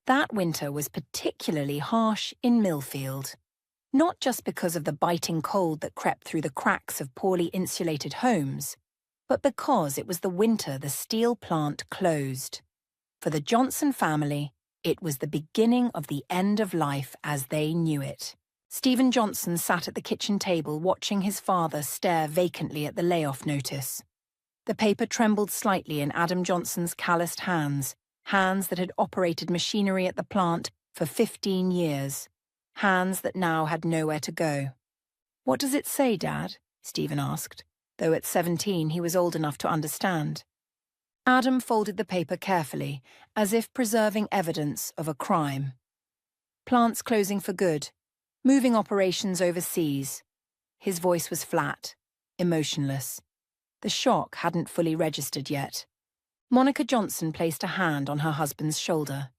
That winter was particularly harsh in Millfield. Not just because of the biting cold that crept through the cracks of poorly insulated homes, but because it was the winter the steel plant closed. For the Johnson family, it was the beginning of the end of life as they knew it. Stephen Johnson sat at the kitchen table watching his father stare vacantly at the layoff notice. The paper trembled slightly in Adam Johnson's calloused hands, hands that had operated machinery at the plant for 15 years, hands that now had nowhere to go. "What does it say, Dad?" Stephen asked, though at 17 he was old enough to understand. Adam folded the paper carefully, as if preserving evidence of a crime. "Plants closing for good. Moving operations overseas." His voice was flat, emotionless. The shock hadn't fully registered yet. Monica Johnson placed a hand on her husband's shoulder.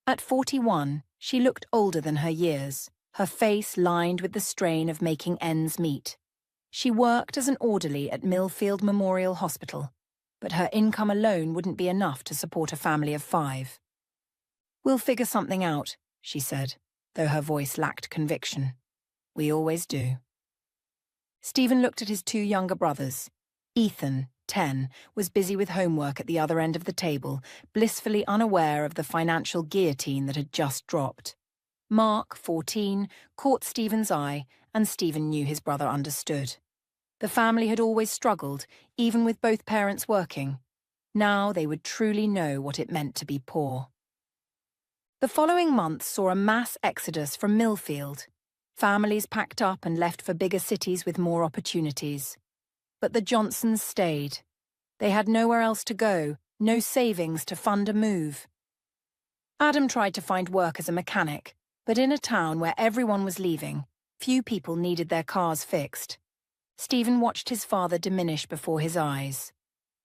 At 41, she looked older than her years, her face lined with the strain of making ends meet. She worked as an orderly at Millfield Memorial Hospital, but her income alone wouldn't be enough to support a family of 5. "We'll figure something out," she said, though her voice lacked conviction. "We always do." Stephen looked at his 2 younger brothers. Ethan, 10, was busy with homework at the other end of the table, blissfully unaware of the financial guillotine that had just dropped. Mark, 14, caught Stephen's eye, and Stephen knew his brother understood. The family had always struggled, even with both parents working. Now they would truly know what it meant to be poor. The following month saw a mass exodus from Millfield. Families packed up and left for bigger cities with more opportunities. But the Johnsons stayed. They had nowhere else to go, no savings to fund a move. Adam tried to find work as a mechanic, but in a town where everyone was leaving, few people needed their cars fixed. Stephen watched his father diminish before his eyes.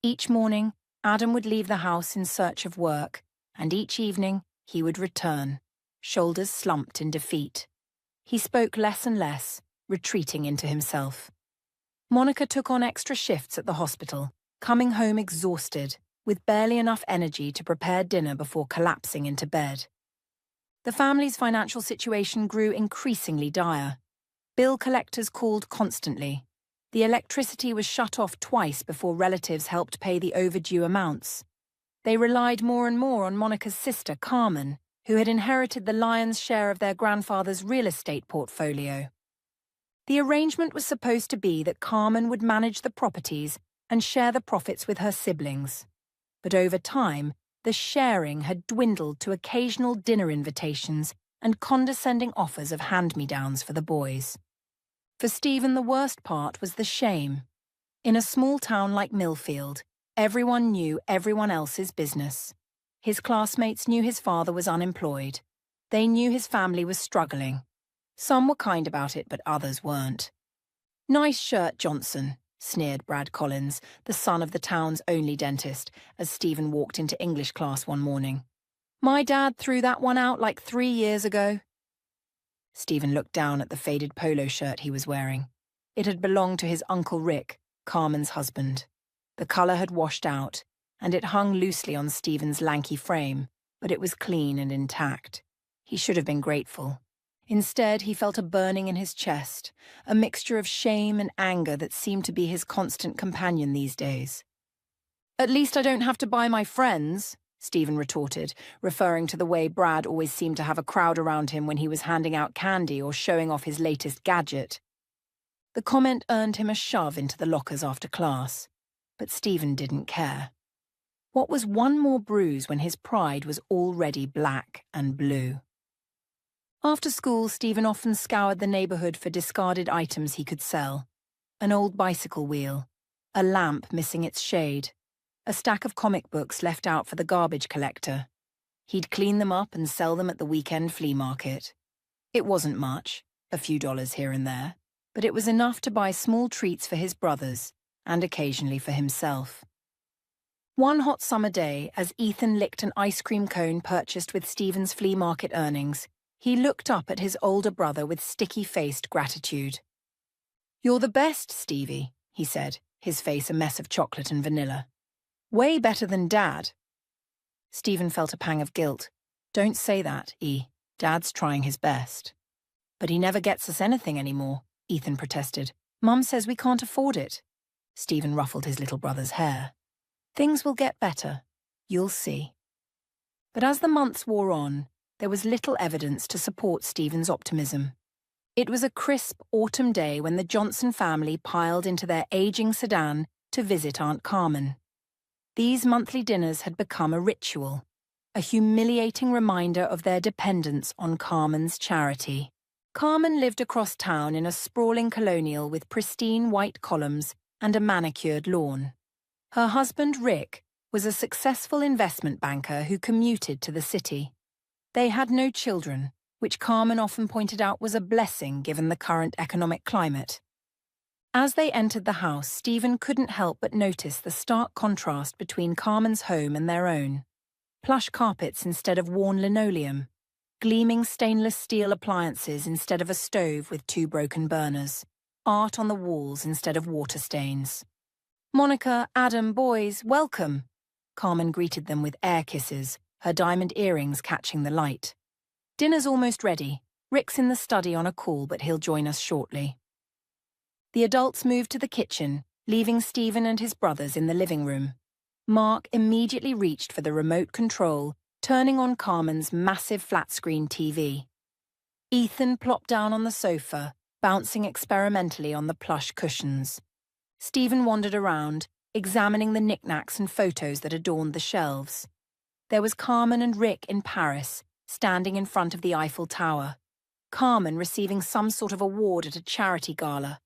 Each morning, Adam would leave the house in search of work, and each evening he would return, shoulders slumped in defeat. He spoke less and less, retreating into himself. Monica took on extra shifts at the hospital, coming home exhausted, with barely enough energy to prepare dinner before collapsing into bed. The family's financial situation grew increasingly dire. Bill collectors called constantly. The electricity was shut off twice before relatives helped pay the overdue amounts. They relied more and more on Monica's sister, Carmen, who had inherited the lion's share of their grandfather's real estate portfolio. The arrangement was supposed to be that Carmen would manage the properties and share the profits with her siblings. But over time, the sharing had dwindled to occasional dinner invitations and condescending offers of hand-me-downs for the boys. For Stephen, the worst part was the shame. In a small town like Millfield, everyone knew everyone else's business. His classmates knew his father was unemployed. They knew his family was struggling. Some were kind about it, but others weren't. "Nice shirt, Johnson," sneered Brad Collins, the son of the town's only dentist, as Stephen walked into English class one morning. "My dad threw that one out like 3 years ago." Stephen looked down at the faded polo shirt he was wearing. It had belonged to his Uncle Rick, Carmen's husband. The colour had washed out, and it hung loosely on Stephen's lanky frame, but it was clean and intact. He should have been grateful. Instead, he felt a burning in his chest, a mixture of shame and anger that seemed to be his constant companion these days. "At least I don't have to buy my friends," Stephen retorted, referring to the way Brad always seemed to have a crowd around him when he was handing out candy or showing off his latest gadget. The comment earned him a shove into the lockers after class, but Stephen didn't care. What was one more bruise when his pride was already black and blue? After school, Stephen often scoured the neighbourhood for discarded items he could sell. An old bicycle wheel, a lamp missing its shade, a stack of comic books left out for the garbage collector. He'd clean them up and sell them at the weekend flea market. It wasn't much, a few dollars here and there, but it was enough to buy small treats for his brothers, and occasionally for himself. One hot summer day, as Ethan licked an ice cream cone purchased with Stephen's flea market earnings, he looked up at his older brother with sticky-faced gratitude. "You're the best, Stevie," he said, his face a mess of chocolate and vanilla. "Way better than Dad." Stephen felt a pang of guilt. Don't say that, E. Dad's trying his best. But he never gets us anything anymore, Ethan protested. Mum says we can't afford it. Stephen ruffled his little brother's hair. Things will get better. You'll see. But as the months wore on, there was little evidence to support Stephen's optimism. It was a crisp autumn day when the Johnson family piled into their aging sedan to visit Aunt Carmen. These monthly dinners had become a ritual, a humiliating reminder of their dependence on Carmen's charity. Carmen lived across town in a sprawling colonial with pristine white columns and a manicured lawn. Her husband, Rick, was a successful investment banker who commuted to the city. They had no children, which Carmen often pointed out was a blessing given the current economic climate. As they entered the house, Stephen couldn't help but notice the stark contrast between Carmen's home and their own. Plush carpets instead of worn linoleum, gleaming stainless steel appliances instead of a stove with 2 broken burners, art on the walls instead of water stains. Monica, Adam, boys, welcome. Carmen greeted them with air kisses, her diamond earrings catching the light. Dinner's almost ready. Rick's in the study on a call, but he'll join us shortly. The adults moved to the kitchen, leaving Stephen and his brothers in the living room. Mark immediately reached for the remote control, turning on Carmen's massive flat-screen TV. Ethan plopped down on the sofa, bouncing experimentally on the plush cushions. Stephen wandered around, examining the knickknacks and photos that adorned the shelves. There was Carmen and Rick in Paris, standing in front of the Eiffel Tower. Carmen receiving some sort of award at a charity gala.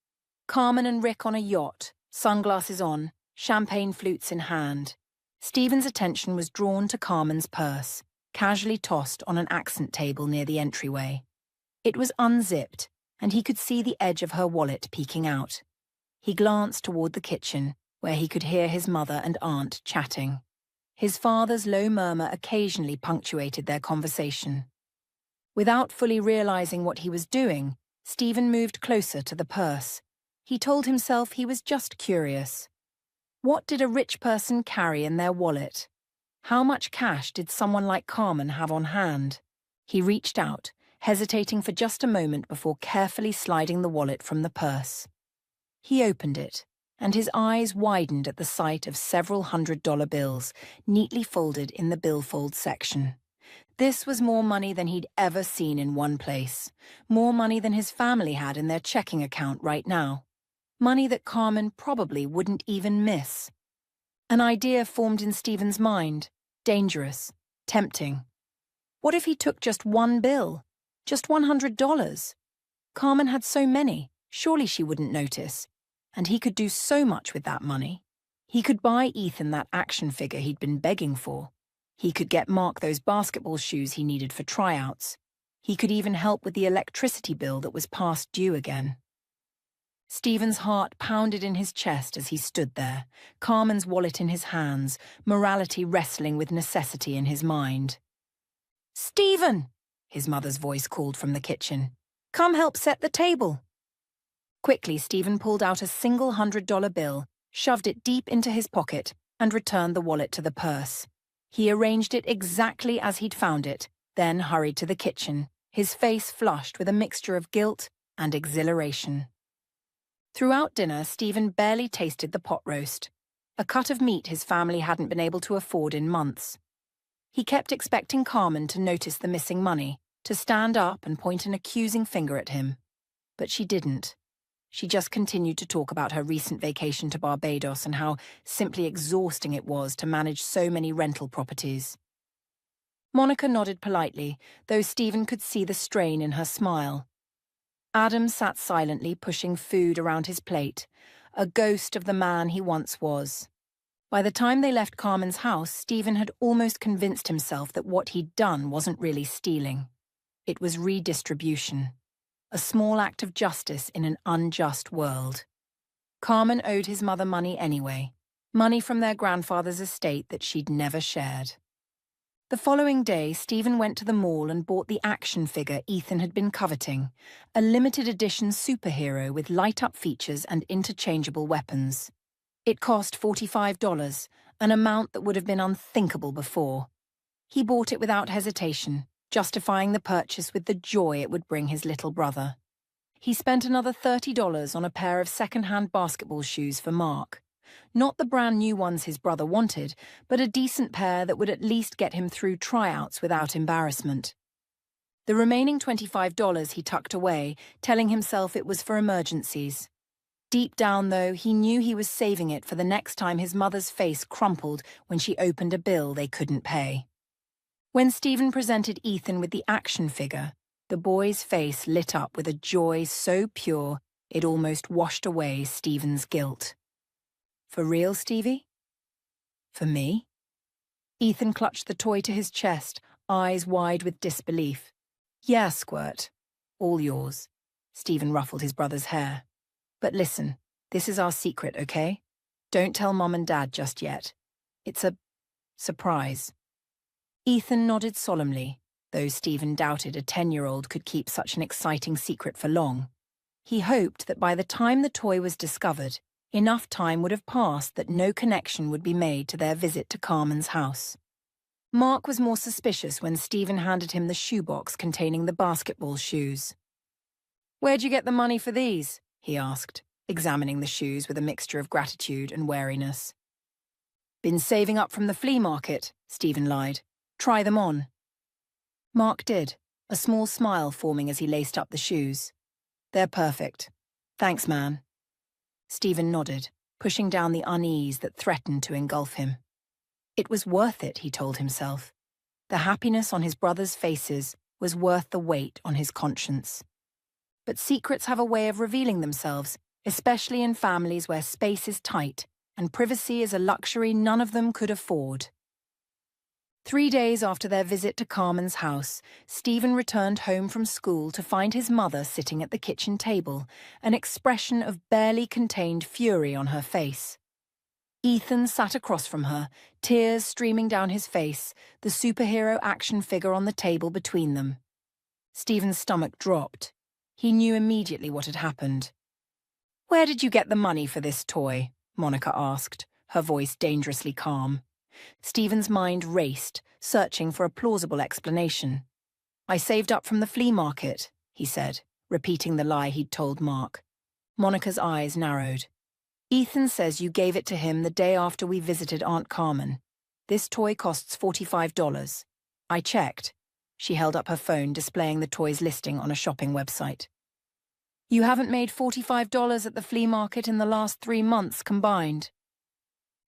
Carmen and Rick on a yacht, sunglasses on, champagne flutes in hand. Stephen's attention was drawn to Carmen's purse, casually tossed on an accent table near the entryway. It was unzipped, and he could see the edge of her wallet peeking out. He glanced toward the kitchen, where he could hear his mother and aunt chatting. His father's low murmur occasionally punctuated their conversation. Without fully realizing what he was doing, Stephen moved closer to the purse. He told himself he was just curious. What did a rich person carry in their wallet? How much cash did someone like Carmen have on hand? He reached out, hesitating for just a moment before carefully sliding the wallet from the purse. He opened it, and his eyes widened at the sight of several $100 bills, neatly folded in the billfold section. This was more money than he'd ever seen in one place, more money than his family had in their checking account right now. Money that Carmen probably wouldn't even miss. An idea formed in Stephen's mind, dangerous, tempting. What if he took just one bill? Just $100? Carmen had so many, surely she wouldn't notice. And he could do so much with that money. He could buy Ethan that action figure he'd been begging for. He could get Mark those basketball shoes he needed for tryouts. He could even help with the electricity bill that was past due again. Stephen's heart pounded in his chest as he stood there, Carmen's wallet in his hands, morality wrestling with necessity in his mind. "Stephen!" his mother's voice called from the kitchen. "Come help set the table." Quickly, Stephen pulled out a single $100 bill, shoved it deep into his pocket, and returned the wallet to the purse. He arranged it exactly as he'd found it, then hurried to the kitchen, his face flushed with a mixture of guilt and exhilaration. Throughout dinner, Stephen barely tasted the pot roast, a cut of meat his family hadn't been able to afford in months. He kept expecting Carmen to notice the missing money, to stand up and point an accusing finger at him. But she didn't. She just continued to talk about her recent vacation to Barbados and how simply exhausting it was to manage so many rental properties. Monica nodded politely, though Stephen could see the strain in her smile. Adam sat silently, pushing food around his plate, a ghost of the man he once was. By the time they left Carmen's house, Stephen had almost convinced himself that what he'd done wasn't really stealing. It was redistribution. A small act of justice in an unjust world. Carmen owed his mother money anyway, money from their grandfather's estate that she'd never shared. The following day, Stephen went to the mall and bought the action figure Ethan had been coveting, a limited edition superhero with light-up features and interchangeable weapons. It cost $45, an amount that would have been unthinkable before. He bought it without hesitation, justifying the purchase with the joy it would bring his little brother. He spent another $30 on a pair of second-hand basketball shoes for Mark. Not the brand new ones his brother wanted, but a decent pair that would at least get him through tryouts without embarrassment. The remaining $25 he tucked away, telling himself it was for emergencies. Deep down, though, he knew he was saving it for the next time his mother's face crumpled when she opened a bill they couldn't pay. When Stephen presented Ethan with the action figure, the boy's face lit up with a joy so pure it almost washed away Stephen's guilt. For real, Stevie? For me? Ethan clutched the toy to his chest, eyes wide with disbelief. Yeah, Squirt. All yours. Stephen ruffled his brother's hair. But listen, this is our secret, okay? Don't tell Mom and Dad just yet. It's a surprise. Ethan nodded solemnly, though Stephen doubted a 10-year-old could keep such an exciting secret for long. He hoped that by the time the toy was discovered, enough time would have passed that no connection would be made to their visit to Carmen's house. Mark was more suspicious when Stephen handed him the shoebox containing the basketball shoes. "Where'd you get the money for these?" he asked, examining the shoes with a mixture of gratitude and wariness. "Been saving up from the flea market," Stephen lied. "Try them on." Mark did, a small smile forming as he laced up the shoes. "They're perfect. Thanks, man." Stephen nodded, pushing down the unease that threatened to engulf him. It was worth it, he told himself. The happiness on his brothers' faces was worth the weight on his conscience. But secrets have a way of revealing themselves, especially in families where space is tight and privacy is a luxury none of them could afford. 3 days after their visit to Carmen's house, Stephen returned home from school to find his mother sitting at the kitchen table, an expression of barely contained fury on her face. Ethan sat across from her, tears streaming down his face, the superhero action figure on the table between them. Stephen's stomach dropped. He knew immediately what had happened. "Where did you get the money for this toy?" Monica asked, her voice dangerously calm. Stephen's mind raced, searching for a plausible explanation. "I saved up from the flea market," he said, repeating the lie he'd told Mark. Monica's eyes narrowed. "Ethan says you gave it to him the day after we visited Aunt Carmen. This toy costs $45. I checked." She held up her phone, displaying the toy's listing on a shopping website. "You haven't made $45 at the flea market in the last 3 months combined."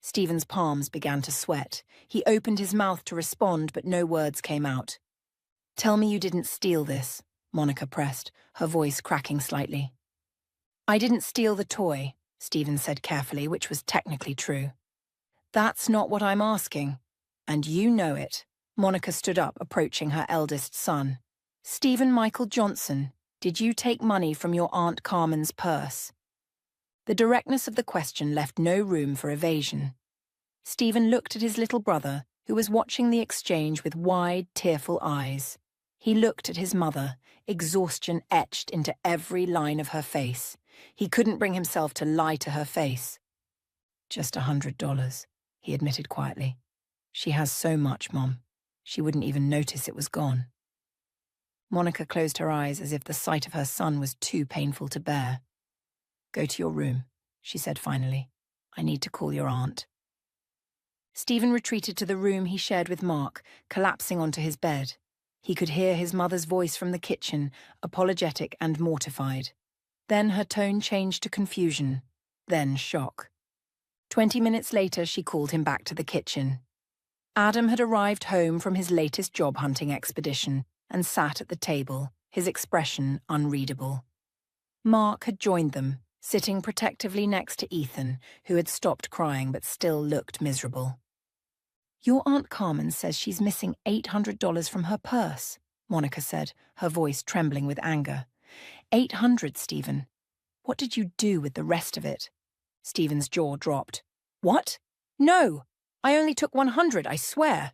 Stephen's palms began to sweat. He opened his mouth to respond, but no words came out. "Tell me you didn't steal this," Monica pressed, her voice cracking slightly. "I didn't steal the toy," Stephen said carefully, which was technically true. "That's not what I'm asking. And you know it." Monica stood up, approaching her eldest son. "Stephen Michael Johnson, did you take money from your Aunt Carmen's purse?" The directness of the question left no room for evasion. Stephen looked at his little brother, who was watching the exchange with wide, tearful eyes. He looked at his mother, exhaustion etched into every line of her face. He couldn't bring himself to lie to her face. "Just $100, he admitted quietly. "She has so much, Mom. She wouldn't even notice it was gone." Monica closed her eyes as if the sight of her son was too painful to bear. "Go to your room," she said finally. "I need to call your aunt." Stephen retreated to the room he shared with Mark, collapsing onto his bed. He could hear his mother's voice from the kitchen, apologetic and mortified. Then her tone changed to confusion, then shock. 20 minutes later, she called him back to the kitchen. Adam had arrived home from his latest job-hunting expedition and sat at the table, his expression unreadable. Mark had joined them, sitting protectively next to Ethan, who had stopped crying but still looked miserable. "Your Aunt Carmen says she's missing $800 from her purse," Monica said, her voice trembling with anger. $800, Stephen. What did you do with the rest of it?" Stephen's jaw dropped. "What? No! I only took 100, I swear."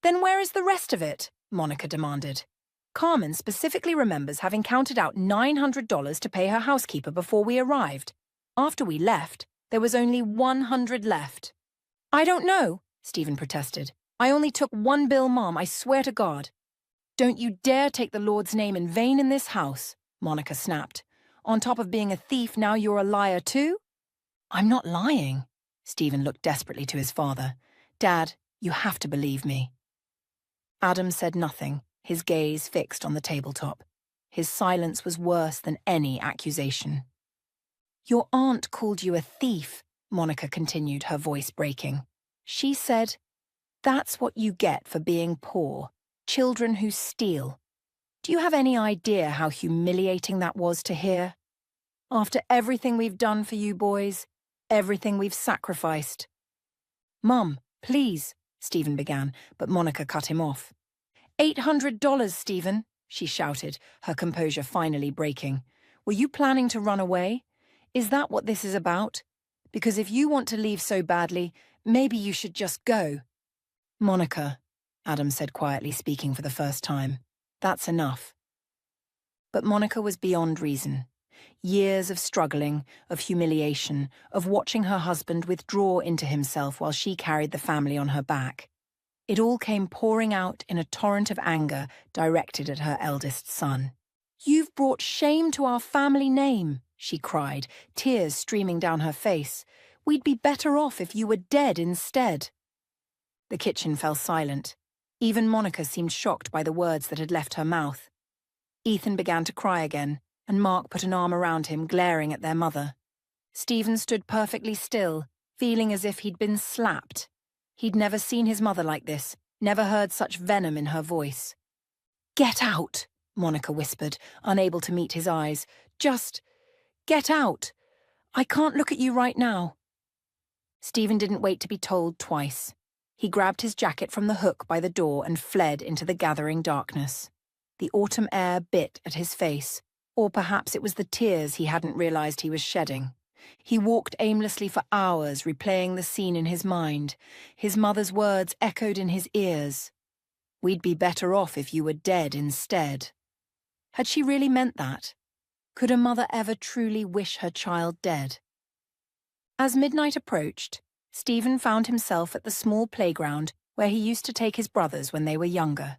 "Then where is the rest of it?" Monica demanded. "Carmen specifically remembers having counted out $900 to pay her housekeeper before we arrived. After we left, there was only 100 left." "I don't know," Stephen protested. I only took one bill, Mom, I swear to God. Don't you dare take the Lord's name in vain in this house, Monica snapped. On top of being a thief, now you're a liar too? I'm not lying. Stephen looked desperately to his father. Dad, you have to believe me. Adam said nothing, his gaze fixed on the tabletop. His silence was worse than any accusation. Your aunt called you a thief, Monica continued, her voice breaking. She said, that's what you get for being poor, children who steal. Do you have any idea how humiliating that was to hear? After everything we've done for you boys, everything we've sacrificed. Mum, please, Stephen began, but Monica cut him off. $800, Stephen, she shouted, her composure finally breaking. Were you planning to run away? Is that what this is about? Because if you want to leave so badly, maybe you should just go. Monica, Adam said quietly, speaking for the first time. That's enough. But Monica was beyond reason. Years of struggling, of humiliation, of watching her husband withdraw into himself while she carried the family on her back. It all came pouring out in a torrent of anger directed at her eldest son. You've brought shame to our family name, she cried, tears streaming down her face. We'd be better off if you were dead instead. The kitchen fell silent. Even Monica seemed shocked by the words that had left her mouth. Ethan began to cry again, and Mark put an arm around him, glaring at their mother. Stephen stood perfectly still, feeling as if he'd been slapped. He'd never seen his mother like this, never heard such venom in her voice. Get out, Monica whispered, unable to meet his eyes. Just get out. I can't look at you right now. Stephen didn't wait to be told twice. He grabbed his jacket from the hook by the door and fled into the gathering darkness. The autumn air bit at his face, or perhaps it was the tears he hadn't realized he was shedding. He walked aimlessly for hours, replaying the scene in his mind. His mother's words echoed in his ears. We'd be better off if you were dead instead. Had she really meant that? Could a mother ever truly wish her child dead? As midnight approached, Stephen found himself at the small playground where he used to take his brothers when they were younger.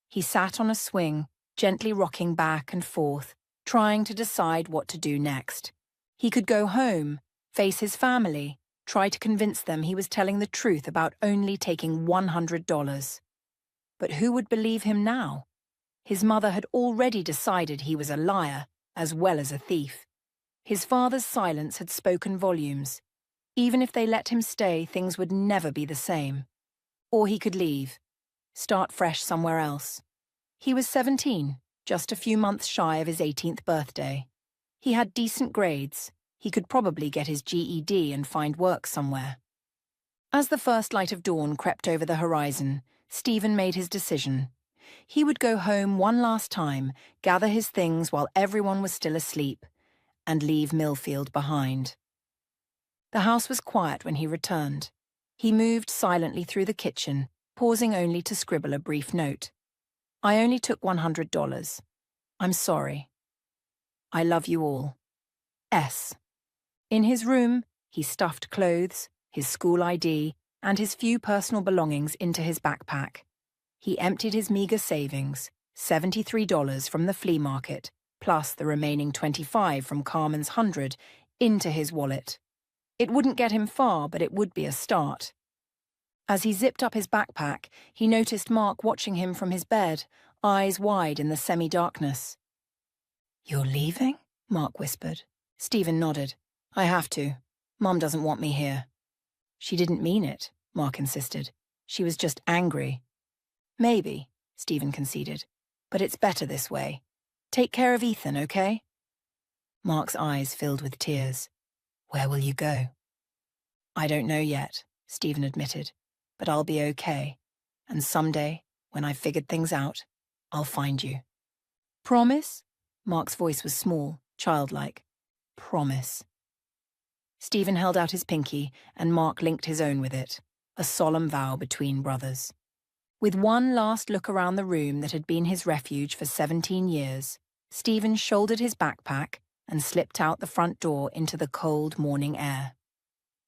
He sat on a swing, gently rocking back and forth, trying to decide what to do next. He could go home, face his family, try to convince them he was telling the truth about only taking $100. But who would believe him now? His mother had already decided he was a liar, as well as a thief. His father's silence had spoken volumes. Even if they let him stay, things would never be the same. Or he could leave, start fresh somewhere else. He was 17, just a few months shy of his 18th birthday. He had decent grades. He could probably get his GED and find work somewhere. As the first light of dawn crept over the horizon, Stephen made his decision. He would go home one last time, gather his things while everyone was still asleep, and leave Millfield behind. The house was quiet when he returned. He moved silently through the kitchen, pausing only to scribble a brief note. I only took $100. I'm sorry. I love you all. S. In his room, he stuffed clothes, his school ID, and his few personal belongings into his backpack. He emptied his meager savings, $73 from the flea market, plus the remaining $25 from Carmen's 100, into his wallet. It wouldn't get him far, but it would be a start. As he zipped up his backpack, he noticed Mark watching him from his bed, eyes wide in the semi-darkness. You're leaving? Mark whispered. Stephen nodded. I have to. Mum doesn't want me here. She didn't mean it, Mark insisted. She was just angry. Maybe, Stephen conceded, but it's better this way. Take care of Ethan, okay? Mark's eyes filled with tears. Where will you go? I don't know yet, Stephen admitted, but I'll be okay. And someday, when I've figured things out, I'll find you. Promise? Mark's voice was small, childlike. Promise. Stephen held out his pinky, and Mark linked his own with it, a solemn vow between brothers. With one last look around the room that had been his refuge for 17 years, Stephen shouldered his backpack and slipped out the front door into the cold morning air.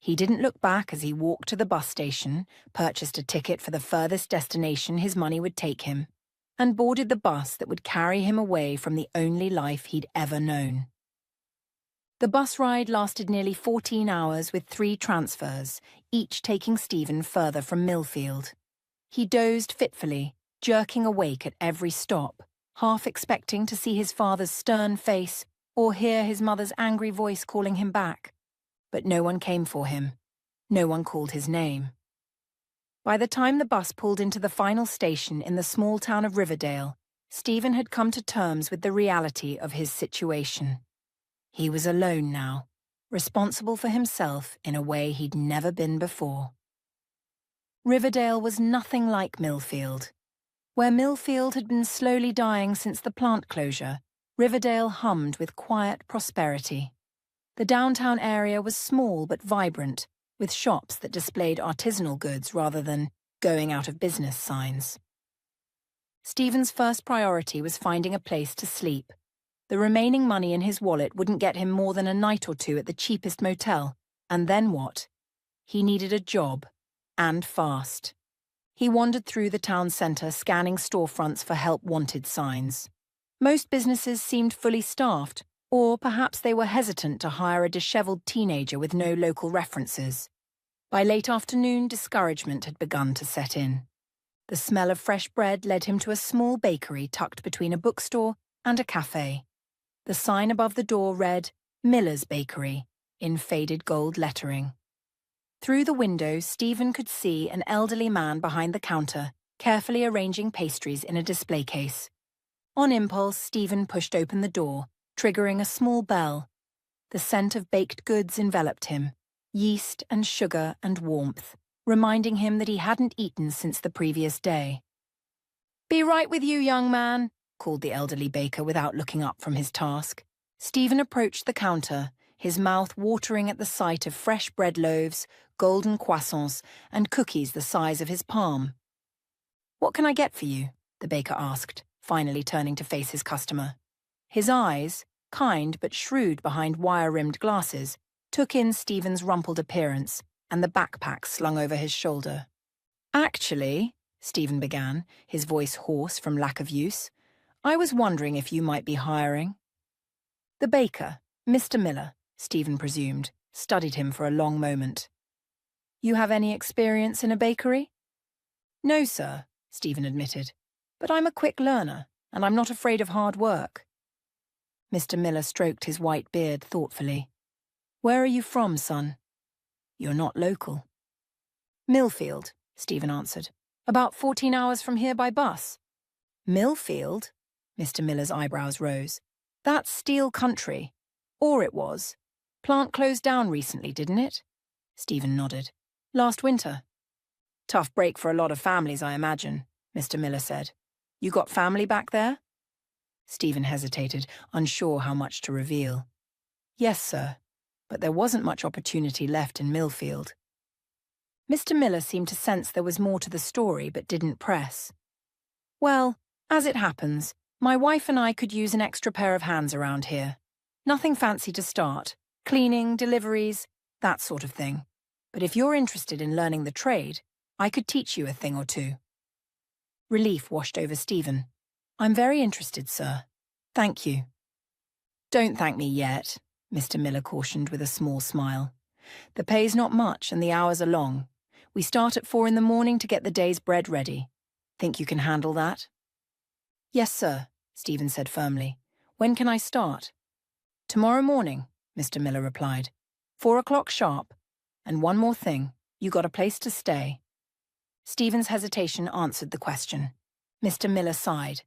He didn't look back as he walked to the bus station, purchased a ticket for the furthest destination his money would take him, and boarded the bus that would carry him away from the only life he'd ever known. The bus ride lasted nearly 14 hours with 3 transfers, each taking Stephen further from Millfield. He dozed fitfully, jerking awake at every stop, half expecting to see his father's stern face or hear his mother's angry voice calling him back. But no one came for him. No one called his name. By the time the bus pulled into the final station in the small town of Riverdale, Stephen had come to terms with the reality of his situation. He was alone now, responsible for himself in a way he'd never been before. Riverdale was nothing like Millfield. Where Millfield had been slowly dying since the plant closure, Riverdale hummed with quiet prosperity. The downtown area was small but vibrant, with shops that displayed artisanal goods rather than going out of business signs. Stephen's first priority was finding a place to sleep. The remaining money in his wallet wouldn't get him more than a night or 2 at the cheapest motel. And then what? He needed a job, and fast. He wandered through the town centre, scanning storefronts for help wanted signs. Most businesses seemed fully staffed, or perhaps they were hesitant to hire a dishevelled teenager with no local references. By late afternoon, discouragement had begun to set in. The smell of fresh bread led him to a small bakery tucked between a bookstore and a cafe. The sign above the door read, "Miller's Bakery," in faded gold lettering. Through the window, Stephen could see an elderly man behind the counter, carefully arranging pastries in a display case. On impulse, Stephen pushed open the door, triggering a small bell. The scent of baked goods enveloped him, yeast and sugar and warmth, reminding him that he hadn't eaten since the previous day. "Be right with you, young man," called the elderly baker without looking up from his task. Stephen approached the counter, his mouth watering at the sight of fresh bread loaves, golden croissants, and cookies the size of his palm. "What can I get for you?" the baker asked, finally turning to face his customer. His eyes, kind but shrewd behind wire-rimmed glasses, took in Stephen's rumpled appearance and the backpack slung over his shoulder. "Actually," Stephen began, his voice hoarse from lack of use, "I was wondering if you might be hiring." The baker, Mr. Miller, Stephen presumed, studied him for a long moment. "You have any experience in a bakery?" "No, sir," Stephen admitted, "but I'm a quick learner, and I'm not afraid of hard work." Mr. Miller stroked his white beard thoughtfully. "Where are you from, son?" "You're not local." "Millfield," Stephen answered. "About 14 hours from here by bus." "Millfield?" Mr. Miller's eyebrows rose. "That's steel country. Or it was. Plant closed down recently, didn't it?" Stephen nodded. "Last winter." "Tough break for a lot of families, I imagine," Mr. Miller said. "You got family back there?" Stephen hesitated, unsure how much to reveal. "Yes, sir, but there wasn't much opportunity left in Millfield." Mr. Miller seemed to sense there was more to the story but didn't press. "Well, as it happens, my wife and I could use an extra pair of hands around here. Nothing fancy to start. Cleaning, deliveries, that sort of thing. But if you're interested in learning the trade, I could teach you a thing or two." Relief washed over Stephen. "I'm very interested, sir. Thank you." "Don't thank me yet," Mr. Miller cautioned with a small smile. "The pay's not much and the hours are long. We start at 4 in the morning to get the day's bread ready. Think you can handle that?" "Yes, sir," Stephen said firmly. "When can I start?" "Tomorrow morning," Mr. Miller replied. 4 o'clock sharp. And one more thing, you got a place to stay." Stephen's hesitation answered the question. Mr. Miller sighed.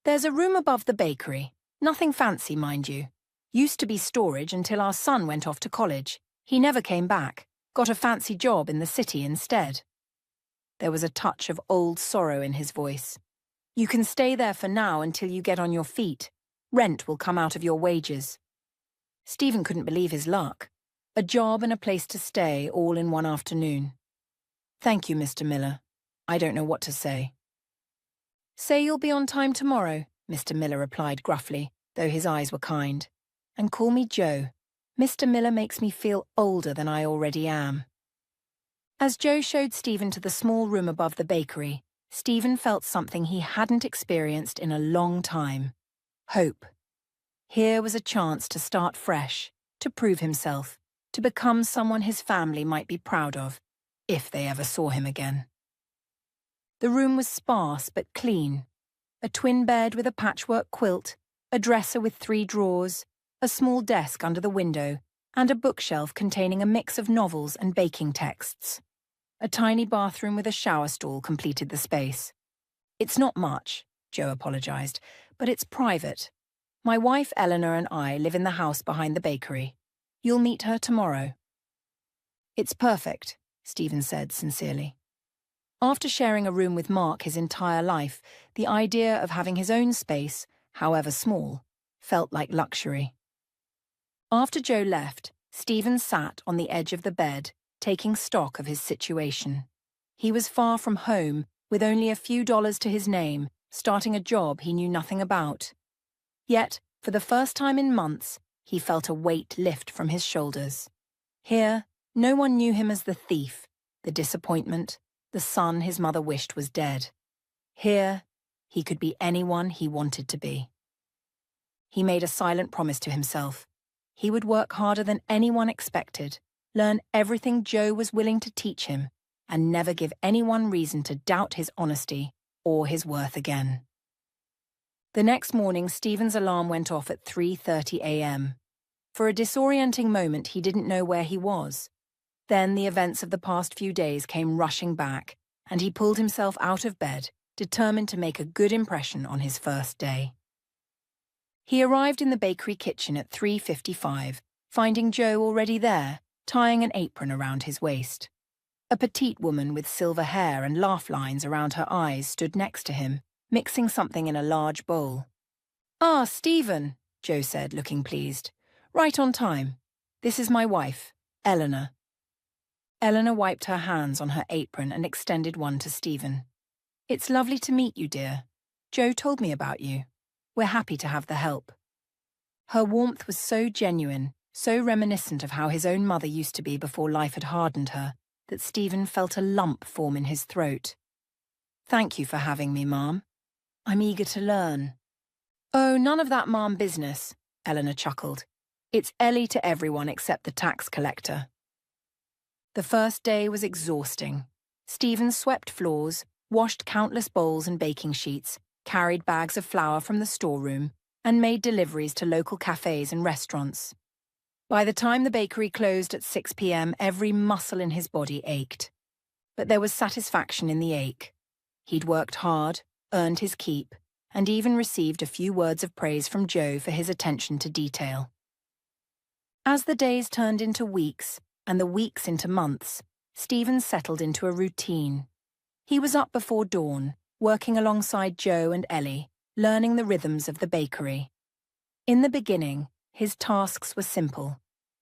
"There's a room above the bakery. Nothing fancy, mind you. Used to be storage until our son went off to college. He never came back. Got a fancy job in the city instead." There was a touch of old sorrow in his voice. "You can stay there for now until you get on your feet. Rent will come out of your wages." Stephen couldn't believe his luck. A job and a place to stay all in one afternoon. "Thank you, Mr. Miller. I don't know what to say." "Say you'll be on time tomorrow," Mr. Miller replied gruffly, though his eyes were kind. "And call me Joe. Mr. Miller makes me feel older than I already am. As Joe showed Stephen to the small room above the bakery, Stephen felt something he hadn't experienced in a long time. Hope. Here was a chance to start fresh, to prove himself, to become someone his family might be proud of, if they ever saw him again. The room was sparse but clean. A twin bed with a patchwork quilt, a dresser with 3 drawers, a small desk under the window, and a bookshelf containing a mix of novels and baking texts. A tiny bathroom with a shower stall completed the space. "It's not much," Joe apologized, "but it's private. My wife Eleanor and I live in the house behind the bakery. You'll meet her tomorrow." "It's perfect," Stephen said sincerely. After sharing a room with Mark his entire life, the idea of having his own space, however small, felt like luxury. After Joe left, Stephen sat on the edge of the bed, taking stock of his situation. He was far from home, with only a few dollars to his name, starting a job he knew nothing about. Yet, for the first time in months, he felt a weight lift from his shoulders. Here, no one knew him as the thief, the disappointment, the son his mother wished was dead. Here, he could be anyone he wanted to be. He made a silent promise to himself. He would work harder than anyone expected, learn everything Joe was willing to teach him, and never give anyone reason to doubt his honesty or his worth again. The next morning, Stephen's alarm went off at 3:30 a.m. For a disorienting moment, he didn't know where he was. Then the events of the past few days came rushing back, and he pulled himself out of bed, determined to make a good impression on his first day. He arrived in the bakery kitchen at 3:55, finding Joe already there, tying an apron around his waist. A petite woman with silver hair and laugh lines around her eyes stood next to him, mixing something in a large bowl. "Ah, Stephen," Joe said, looking pleased. "Right on time. This is my wife, Eleanor." Eleanor wiped her hands on her apron and extended one to Stephen. "It's lovely to meet you, dear. Joe told me about you. We're happy to have the help." Her warmth was so genuine, so reminiscent of how his own mother used to be before life had hardened her, that Stephen felt a lump form in his throat. "Thank you for having me, Mom. I'm eager to learn." "Oh, none of that Mom business," Eleanor chuckled. "It's Ellie to everyone except the tax collector." The first day was exhausting. Stephen swept floors, washed countless bowls and baking sheets, carried bags of flour from the storeroom, and made deliveries to local cafes and restaurants. By the time the bakery closed at 6 p.m., every muscle in his body ached. But there was satisfaction in the ache. He'd worked hard, earned his keep, and even received a few words of praise from Joe for his attention to detail. As the days turned into weeks, and the weeks into months, Stephen settled into a routine. He was up before dawn, working alongside Joe and Ellie, learning the rhythms of the bakery. In the beginning, his tasks were simple: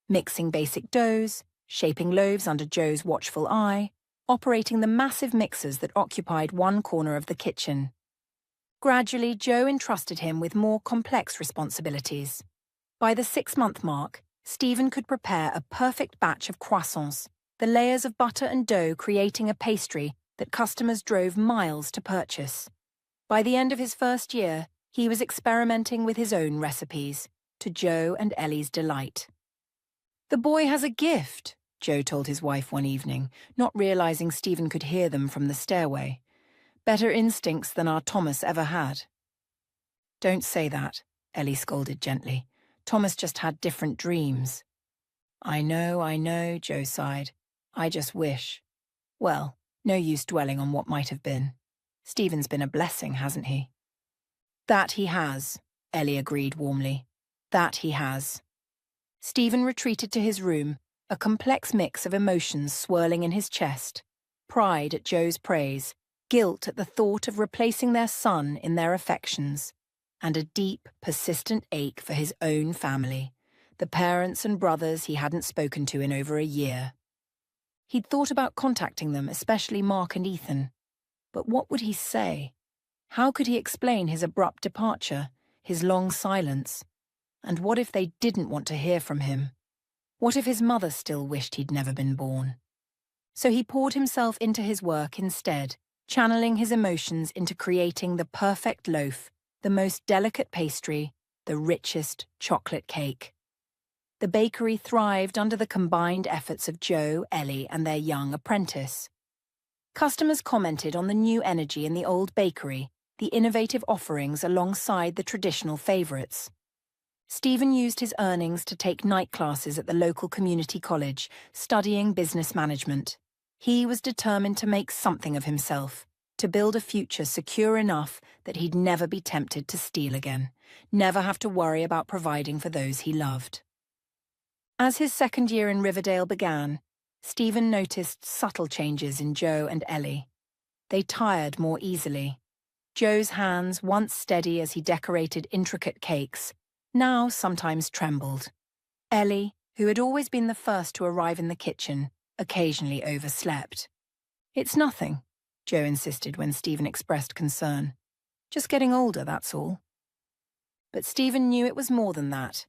mixing basic doughs, shaping loaves under Joe's watchful eye, operating the massive mixers that occupied one corner of the kitchen. Gradually, Joe entrusted him with more complex responsibilities. By the 6-month mark, Stephen could prepare a perfect batch of croissants, the layers of butter and dough creating a pastry that customers drove miles to purchase. By the end of his first year, he was experimenting with his own recipes, to Joe and Ellie's delight. "The boy has a gift," Joe told his wife one evening, not realizing Stephen could hear them from the stairway. "Better instincts than our Thomas ever had." "Don't say that," Ellie scolded gently. "Thomas just had different dreams." I know, Joe sighed. "I just wish. Well, no use dwelling on what might have been. Stephen's been a blessing, hasn't he?" "That he has," Ellie agreed warmly. "That he has." Stephen retreated to his room, a complex mix of emotions swirling in his chest. Pride at Joe's praise, guilt at the thought of replacing their son in their affections, and a deep, persistent ache for his own family, the parents and brothers he hadn't spoken to in over a year. He'd thought about contacting them, especially Mark and Ethan. But what would he say? How could he explain his abrupt departure, his long silence? And what if they didn't want to hear from him? What if his mother still wished he'd never been born? So he poured himself into his work instead, channeling his emotions into creating the perfect loaf, the most delicate pastry, the richest chocolate cake. The bakery thrived under the combined efforts of Joe, Ellie, and their young apprentice. Customers commented on the new energy in the old bakery, the innovative offerings alongside the traditional favourites. Stephen used his earnings to take night classes at the local community college, studying business management. He was determined to make something of himself, to build a future secure enough that he'd never be tempted to steal again, never have to worry about providing for those he loved. As his second year in Riverdale began, Stephen noticed subtle changes in Joe and Ellie. They tired more easily. Joe's hands, once steady as he decorated intricate cakes, now sometimes trembled. Ellie, who had always been the first to arrive in the kitchen, occasionally overslept. "It's nothing," Joe insisted when Stephen expressed concern. "Just getting older, that's all." But Stephen knew it was more than that.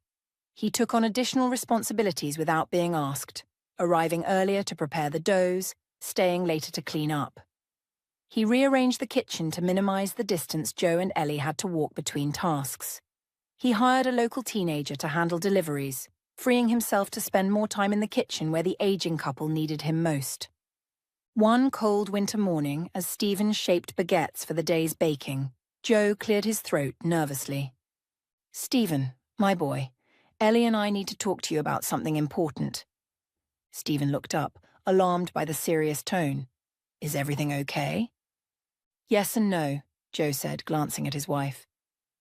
He took on additional responsibilities without being asked, arriving earlier to prepare the doughs, staying later to clean up. He rearranged the kitchen to minimize the distance Joe and Ellie had to walk between tasks. He hired a local teenager to handle deliveries, freeing himself to spend more time in the kitchen where the aging couple needed him most. One cold winter morning, as Stephen shaped baguettes for the day's baking, Joe cleared his throat nervously. "Stephen, my boy, Ellie and I need to talk to you about something important." Stephen looked up, alarmed by the serious tone. "Is everything okay?" "Yes and no," Joe said, glancing at his wife.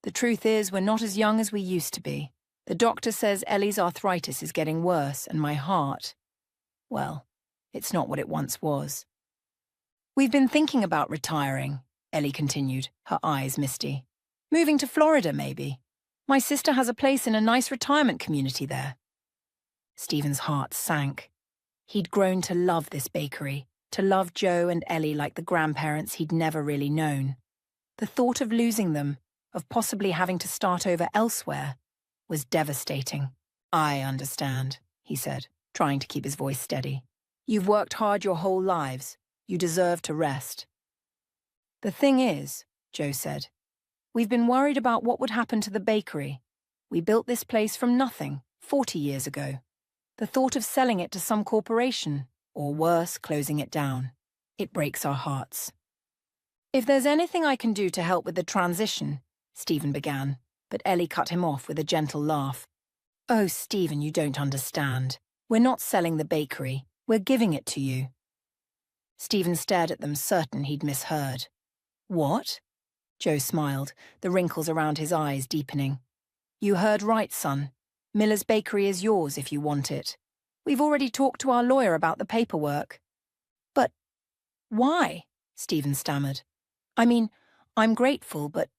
"The truth is, we're not as young as we used to be. The doctor says Ellie's arthritis is getting worse, and my heart, well, it's not what it once was." "We've been thinking about retiring," Ellie continued, her eyes misty. "Moving to Florida, maybe. My sister has a place in a nice retirement community there." Stephen's heart sank. He'd grown to love this bakery, to love Joe and Ellie like the grandparents he'd never really known. The thought of losing them, of possibly having to start over elsewhere, was devastating. "I understand," he said, trying to keep his voice steady. "You've worked hard your whole lives. You deserve to rest." "The thing is," Joe said, "we've been worried about what would happen to the bakery. We built this place from nothing 40 years ago. The thought of selling it to some corporation, or worse, closing it down, it breaks our hearts." "If there's anything I can do to help with the transition," Stephen began, but Ellie cut him off with a gentle laugh. "Oh, Stephen, you don't understand. We're not selling the bakery. We're giving it to you." Stephen stared at them, certain he'd misheard. "What?" Joe smiled, the wrinkles around his eyes deepening. "You heard right, son. Miller's Bakery is yours if you want it. We've already talked to our lawyer about the paperwork." "But why?" Stephen stammered. "I mean, I'm grateful, but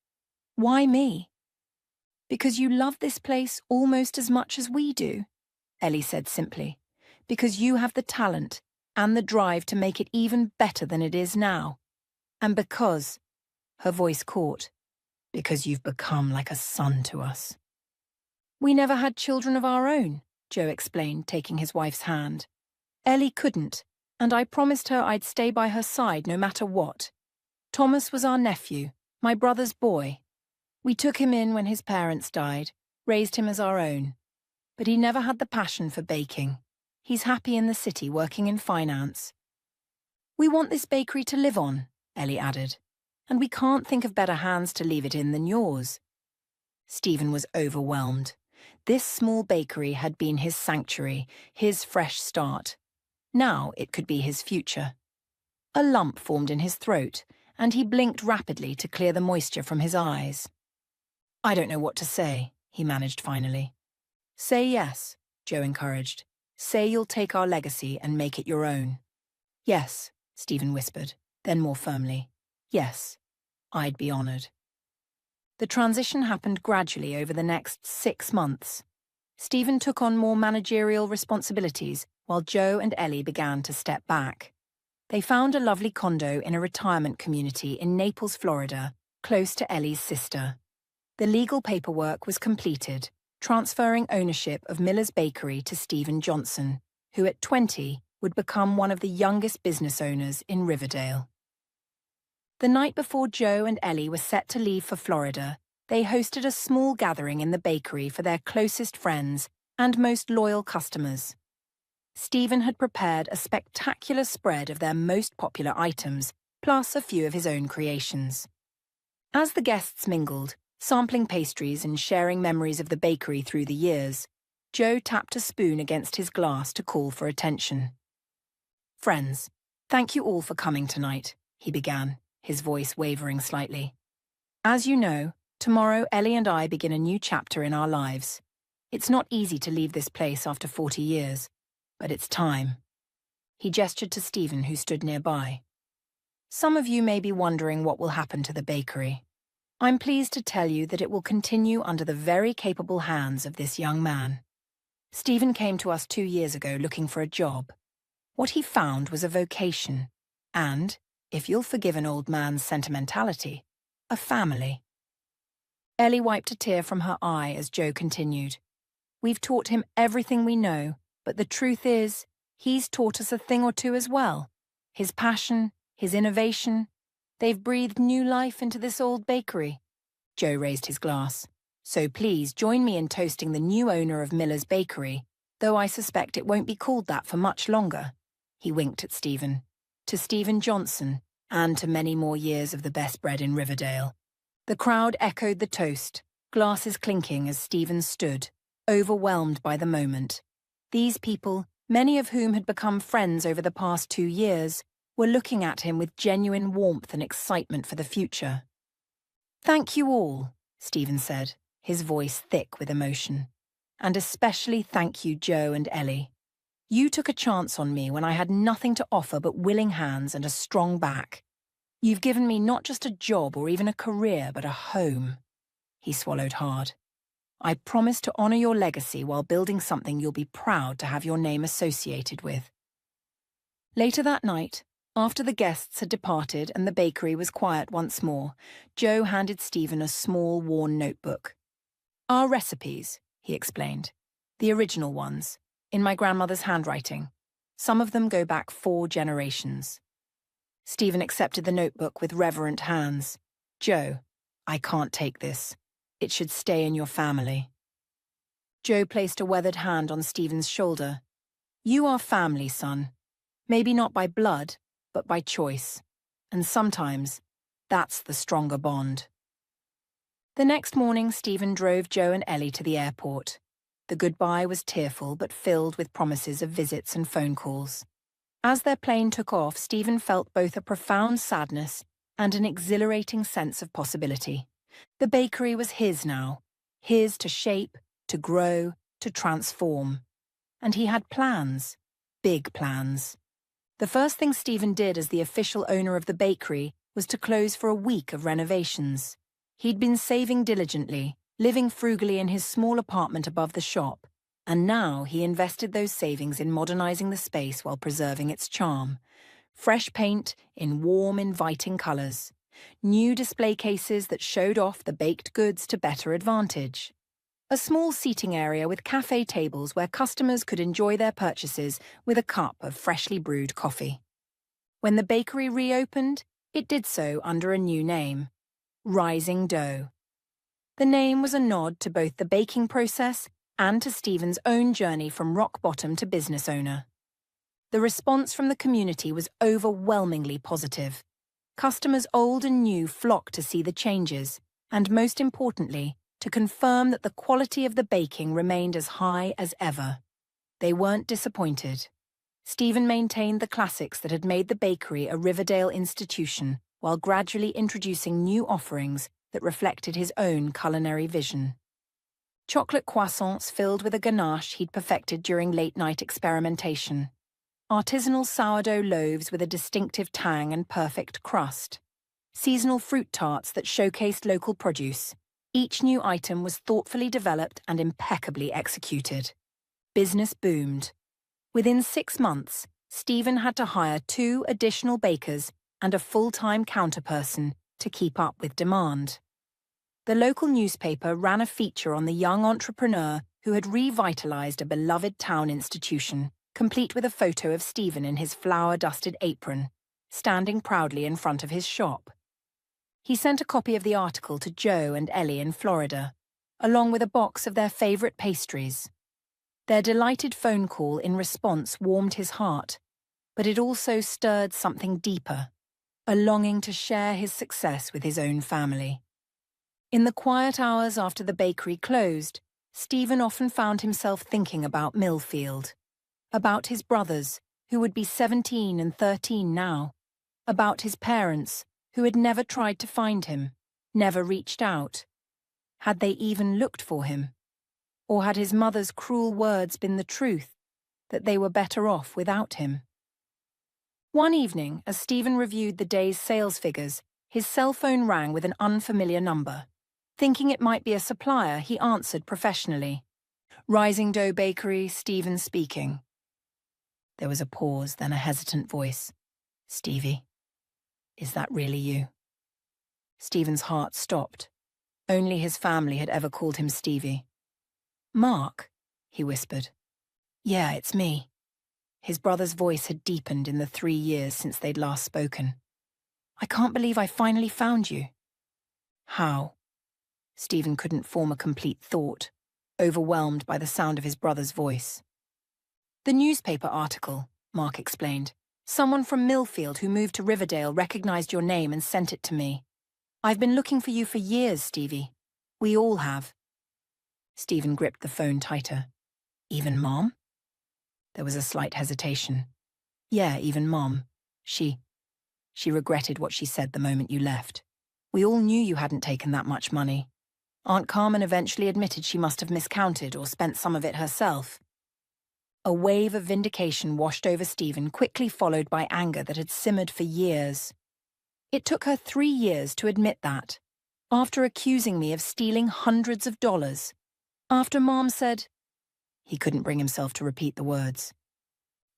why me?" "Because you love this place almost as much as we do," Ellie said simply. "Because you have the talent and the drive to make it even better than it is now. And because," her voice caught, "because you've become like a son to us." "We never had children of our own," Joe explained, taking his wife's hand. "Ellie couldn't, and I promised her I'd stay by her side no matter what. Thomas was our nephew, my brother's boy. We took him in when his parents died, raised him as our own. But he never had the passion for baking. He's happy in the city working in finance." "We want this bakery to live on," Ellie added, "and we can't think of better hands to leave it in than yours." Stephen was overwhelmed. This small bakery had been his sanctuary, his fresh start. Now it could be his future. A lump formed in his throat, and he blinked rapidly to clear the moisture from his eyes. "I don't know what to say," he managed finally. "Say yes," Joe encouraged. "Say you'll take our legacy and make it your own." "Yes," Stephen whispered, then more firmly. "Yes, I'd be honoured." The transition happened gradually over the next 6 months. Stephen took on more managerial responsibilities while Joe and Ellie began to step back. They found a lovely condo in a retirement community in Naples, Florida, close to Ellie's sister. The legal paperwork was completed, transferring ownership of Miller's Bakery to Stephen Johnson, who at 20 would become one of the youngest business owners in Riverdale. The night before Joe and Ellie were set to leave for Florida, they hosted a small gathering in the bakery for their closest friends and most loyal customers. Stephen had prepared a spectacular spread of their most popular items, plus a few of his own creations. As the guests mingled, sampling pastries and sharing memories of the bakery through the years, Joe tapped a spoon against his glass to call for attention. "Friends, thank you all for coming tonight," he began, his voice wavering slightly. "As you know, tomorrow Ellie and I begin a new chapter in our lives. It's not easy to leave this place after 40 years, but it's time." He gestured to Stephen, who stood nearby. "Some of you may be wondering what will happen to the bakery. I'm pleased to tell you that it will continue under the very capable hands of this young man. Stephen came to us 2 years ago looking for a job. What he found was a vocation, and, if you'll forgive an old man's sentimentality, a family." Ellie wiped a tear from her eye as Joe continued. "We've taught him everything we know, but the truth is, he's taught us a thing or two as well. His passion, his innovation, they've breathed new life into this old bakery." Joe raised his glass. "So please join me in toasting the new owner of Miller's Bakery, though I suspect it won't be called that for much longer." He winked at Stephen. "To Stephen Johnson, and to many more years of the best bread in Riverdale." The crowd echoed the toast, glasses clinking as Stephen stood, overwhelmed by the moment. These people, many of whom had become friends over the past 2 years, were looking at him with genuine warmth and excitement for the future. "Thank you all," Stephen said, his voice thick with emotion. "And especially thank you, Joe and Ellie. You took a chance on me when I had nothing to offer but willing hands and a strong back. You've given me not just a job or even a career, but a home." He swallowed hard. "I promise to honor your legacy while building something you'll be proud to have your name associated with." Later that night, after the guests had departed and the bakery was quiet once more, Joe handed Stephen a small, worn notebook. "Our recipes," he explained. "The original ones, in my grandmother's handwriting. Some of them go back 4 generations." Stephen accepted the notebook with reverent hands. "Joe, I can't take this. It should stay in your family." Joe placed a weathered hand on Stephen's shoulder. "You are family, son. Maybe not by blood, but by choice. And sometimes, that's the stronger bond." The next morning, Stephen drove Joe and Ellie to the airport. The goodbye was tearful but filled with promises of visits and phone calls. As their plane took off, Stephen felt both a profound sadness and an exhilarating sense of possibility. The bakery was his now, his to shape, to grow, to transform. And he had plans, big plans. The first thing Stephen did as the official owner of the bakery was to close for a week of renovations. He'd been saving diligently, living frugally in his small apartment above the shop, and now he invested those savings in modernizing the space while preserving its charm. Fresh paint in warm, inviting colors. New display cases that showed off the baked goods to better advantage. A small seating area with cafe tables where customers could enjoy their purchases with a cup of freshly brewed coffee. When the bakery reopened, it did so under a new name, Rising Dough. The name was a nod to both the baking process and to Stephen's own journey from rock bottom to business owner. The response from the community was overwhelmingly positive. Customers old and new flocked to see the changes, and most importantly, to confirm that the quality of the baking remained as high as ever. They weren't disappointed. Stephen maintained the classics that had made the bakery a Riverdale institution, while gradually introducing new offerings that reflected his own culinary vision. Chocolate croissants filled with a ganache he'd perfected during late-night experimentation. Artisanal sourdough loaves with a distinctive tang and perfect crust. Seasonal fruit tarts that showcased local produce. Each new item was thoughtfully developed and impeccably executed. Business boomed. Within 6 months, Stephen had to hire 2 additional bakers and a full-time counterperson to keep up with demand. The local newspaper ran a feature on the young entrepreneur who had revitalized a beloved town institution, complete with a photo of Stephen in his flour-dusted apron, standing proudly in front of his shop. He sent a copy of the article to Joe and Ellie in Florida, along with a box of their favorite pastries. Their delighted phone call in response warmed his heart, but it also stirred something deeper, a longing to share his success with his own family. In the quiet hours after the bakery closed, Stephen often found himself thinking about Millfield, about his brothers, who would be 17 and 13 now, about his parents, who had never tried to find him, never reached out. Had they even looked for him? Or had his mother's cruel words been the truth, that they were better off without him? One evening, as Stephen reviewed the day's sales figures, his cell phone rang with an unfamiliar number. Thinking it might be a supplier, he answered professionally. Rising Dough Bakery, Stephen speaking. There was a pause, then a hesitant voice. Stevie, is that really you? Stephen's heart stopped. Only his family had ever called him Stevie. Mark, he whispered. Yeah, it's me. His brother's voice had deepened in the 3 years since they'd last spoken. I can't believe I finally found you. How? Stephen couldn't form a complete thought, overwhelmed by the sound of his brother's voice. The newspaper article, Mark explained. Someone from Millfield who moved to Riverdale recognized your name and sent it to me. I've been looking for you for years, Stevie. We all have. Stephen gripped the phone tighter. Even Mom? There was a slight hesitation. Yeah, even Mom. She regretted what she said the moment you left. We all knew you hadn't taken that much money. Aunt Carmen eventually admitted she must have miscounted or spent some of it herself. A wave of vindication washed over Stephen, quickly followed by anger that had simmered for years. It took her 3 years to admit that, after accusing me of stealing hundreds of dollars, after Mom said... He couldn't bring himself to repeat the words.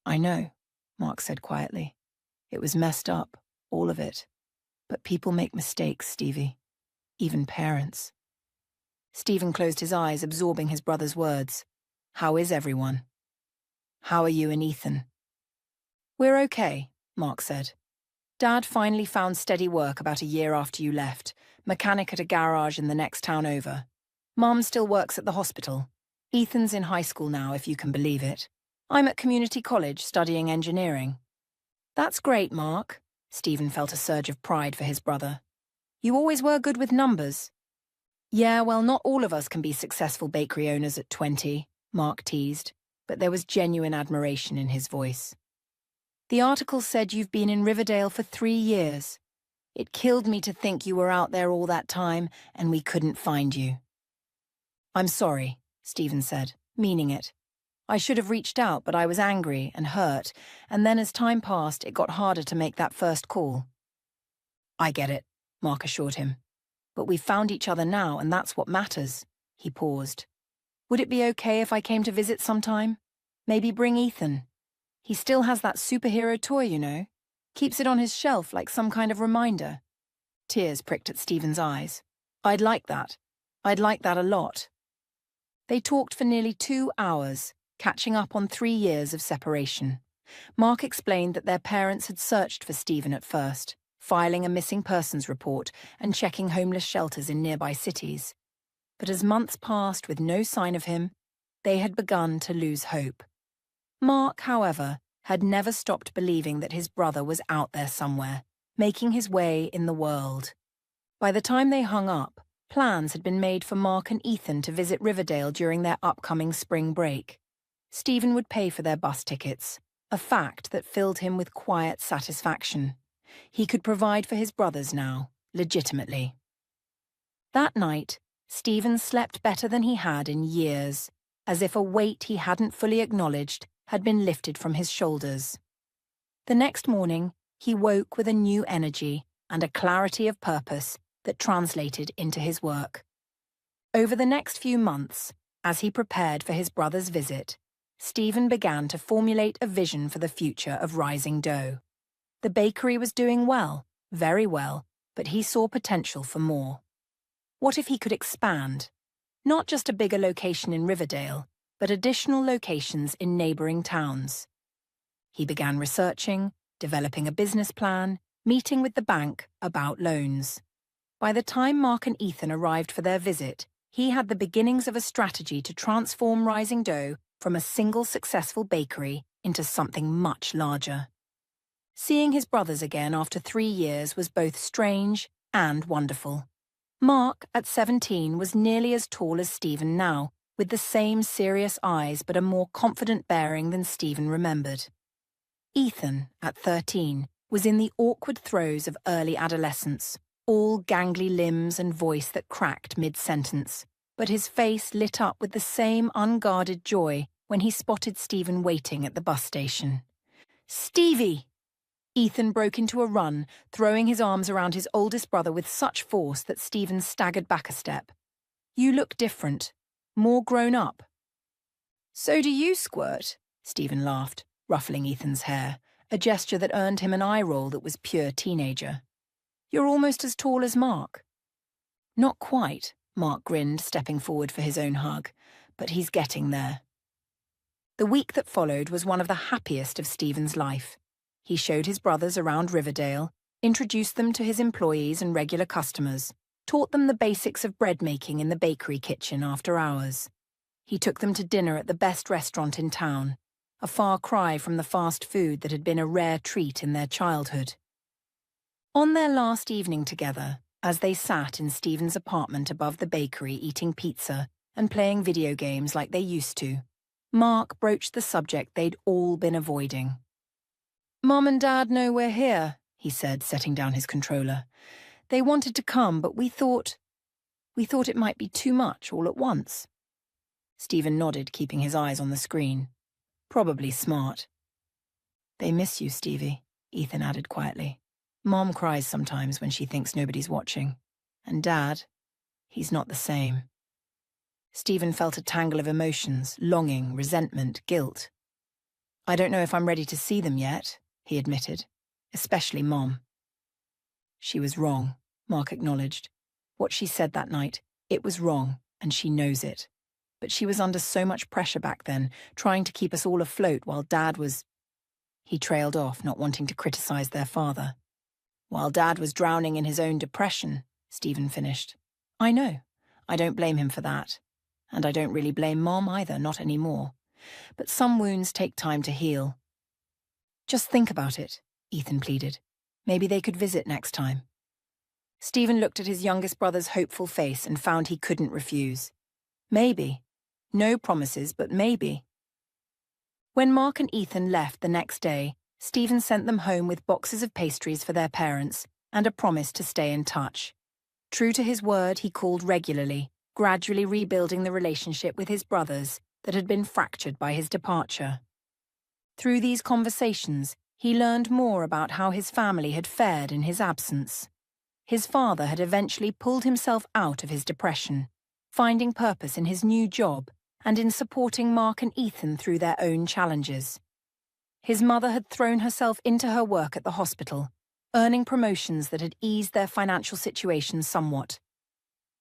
I know, Mark said quietly. It was messed up, all of it. But people make mistakes, Stevie. Even parents. Stephen closed his eyes, absorbing his brother's words. How is everyone? How are you and Ethan? We're okay, Mark said. Dad finally found steady work about a year after you left, mechanic at a garage in the next town over. Mom still works at the hospital. Ethan's in high school now, if you can believe it. I'm at community college studying engineering. That's great, Mark. Stephen felt a surge of pride for his brother. You always were good with numbers. Yeah, well, not all of us can be successful bakery owners at 20, Mark teased, but there was genuine admiration in his voice. The article said you've been in Riverdale for 3 years. It killed me to think you were out there all that time and we couldn't find you. I'm sorry, Stephen said, meaning it. I should have reached out, but I was angry and hurt, and then as time passed, it got harder to make that first call. I get it, Mark assured him. But we've found each other now, and that's what matters. He paused. Would it be okay if I came to visit sometime? Maybe bring Ethan. He still has that superhero toy, you know. Keeps it on his shelf like some kind of reminder. Tears pricked at Stephen's eyes. I'd like that. I'd like that a lot. They talked for nearly 2 hours, catching up on 3 years of separation. Mark explained that their parents had searched for Stephen at first, filing a missing persons report and checking homeless shelters in nearby cities. But as months passed with no sign of him, they had begun to lose hope. Mark, however, had never stopped believing that his brother was out there somewhere, making his way in the world. By the time they hung up, plans had been made for Mark and Ethan to visit Riverdale during their upcoming spring break. Stephen would pay for their bus tickets, a fact that filled him with quiet satisfaction. He could provide for his brothers now, legitimately. That night, Stephen slept better than he had in years, as if a weight he hadn't fully acknowledged had been lifted from his shoulders. The next morning, he woke with a new energy and a clarity of purpose that translated into his work. Over the next few months, as he prepared for his brother's visit, Stephen began to formulate a vision for the future of Rising Dough. The bakery was doing well, very well, but he saw potential for more. What if he could expand? Not just a bigger location in Riverdale, but additional locations in neighbouring towns. He began researching, developing a business plan, meeting with the bank about loans. By the time Mark and Ethan arrived for their visit, he had the beginnings of a strategy to transform Rising Dough from a single successful bakery into something much larger. Seeing his brothers again after 3 years was both strange and wonderful. Mark, at 17, was nearly as tall as Stephen now, with the same serious eyes but a more confident bearing than Stephen remembered. Ethan, at 13, was in the awkward throes of early adolescence, all gangly limbs and voice that cracked mid-sentence, but his face lit up with the same unguarded joy when he spotted Stephen waiting at the bus station. "Stevie!" Ethan broke into a run, throwing his arms around his oldest brother with such force that Stephen staggered back a step. "You look different. More grown up." "So do you, Squirt," Stephen laughed, ruffling Ethan's hair, a gesture that earned him an eye roll that was pure teenager. "You're almost as tall as Mark." "Not quite," Mark grinned, stepping forward for his own hug, "but he's getting there." The week that followed was one of the happiest of Stephen's life. He showed his brothers around Riverdale, introduced them to his employees and regular customers, taught them the basics of bread making in the bakery kitchen after hours. He took them to dinner at the best restaurant in town, a far cry from the fast food that had been a rare treat in their childhood. On their last evening together, as they sat in Stephen's apartment above the bakery eating pizza and playing video games like they used to, Mark broached the subject they'd all been avoiding. "Mum and Dad know we're here," he said, setting down his controller. "They wanted to come, but we thought it might be too much all at once." Stephen nodded, keeping his eyes on the screen. "Probably smart." "They miss you, Stevie," Ethan added quietly. "Mom cries sometimes when she thinks nobody's watching. And Dad, he's not the same." Stephen felt a tangle of emotions, longing, resentment, guilt. "I don't know if I'm ready to see them yet," he admitted. "Especially Mom." "She was wrong," Mark acknowledged. "What she said that night, it was wrong, and she knows it. But she was under so much pressure back then, trying to keep us all afloat while Dad was—" He trailed off, not wanting to criticize their father. "While Dad was drowning in his own depression," Stephen finished. "I know. I don't blame him for that. And I don't really blame Mom either, not anymore. But some wounds take time to heal." "Just think about it," Ethan pleaded. "Maybe they could visit next time." Stephen looked at his youngest brother's hopeful face and found he couldn't refuse. Maybe. No promises, but maybe. When Mark and Ethan left the next day, Stephen sent them home with boxes of pastries for their parents and a promise to stay in touch. True to his word, he called regularly, gradually rebuilding the relationship with his brothers that had been fractured by his departure. Through these conversations, he learned more about how his family had fared in his absence. His father had eventually pulled himself out of his depression, finding purpose in his new job and in supporting Mark and Ethan through their own challenges. His mother had thrown herself into her work at the hospital, earning promotions that had eased their financial situation somewhat.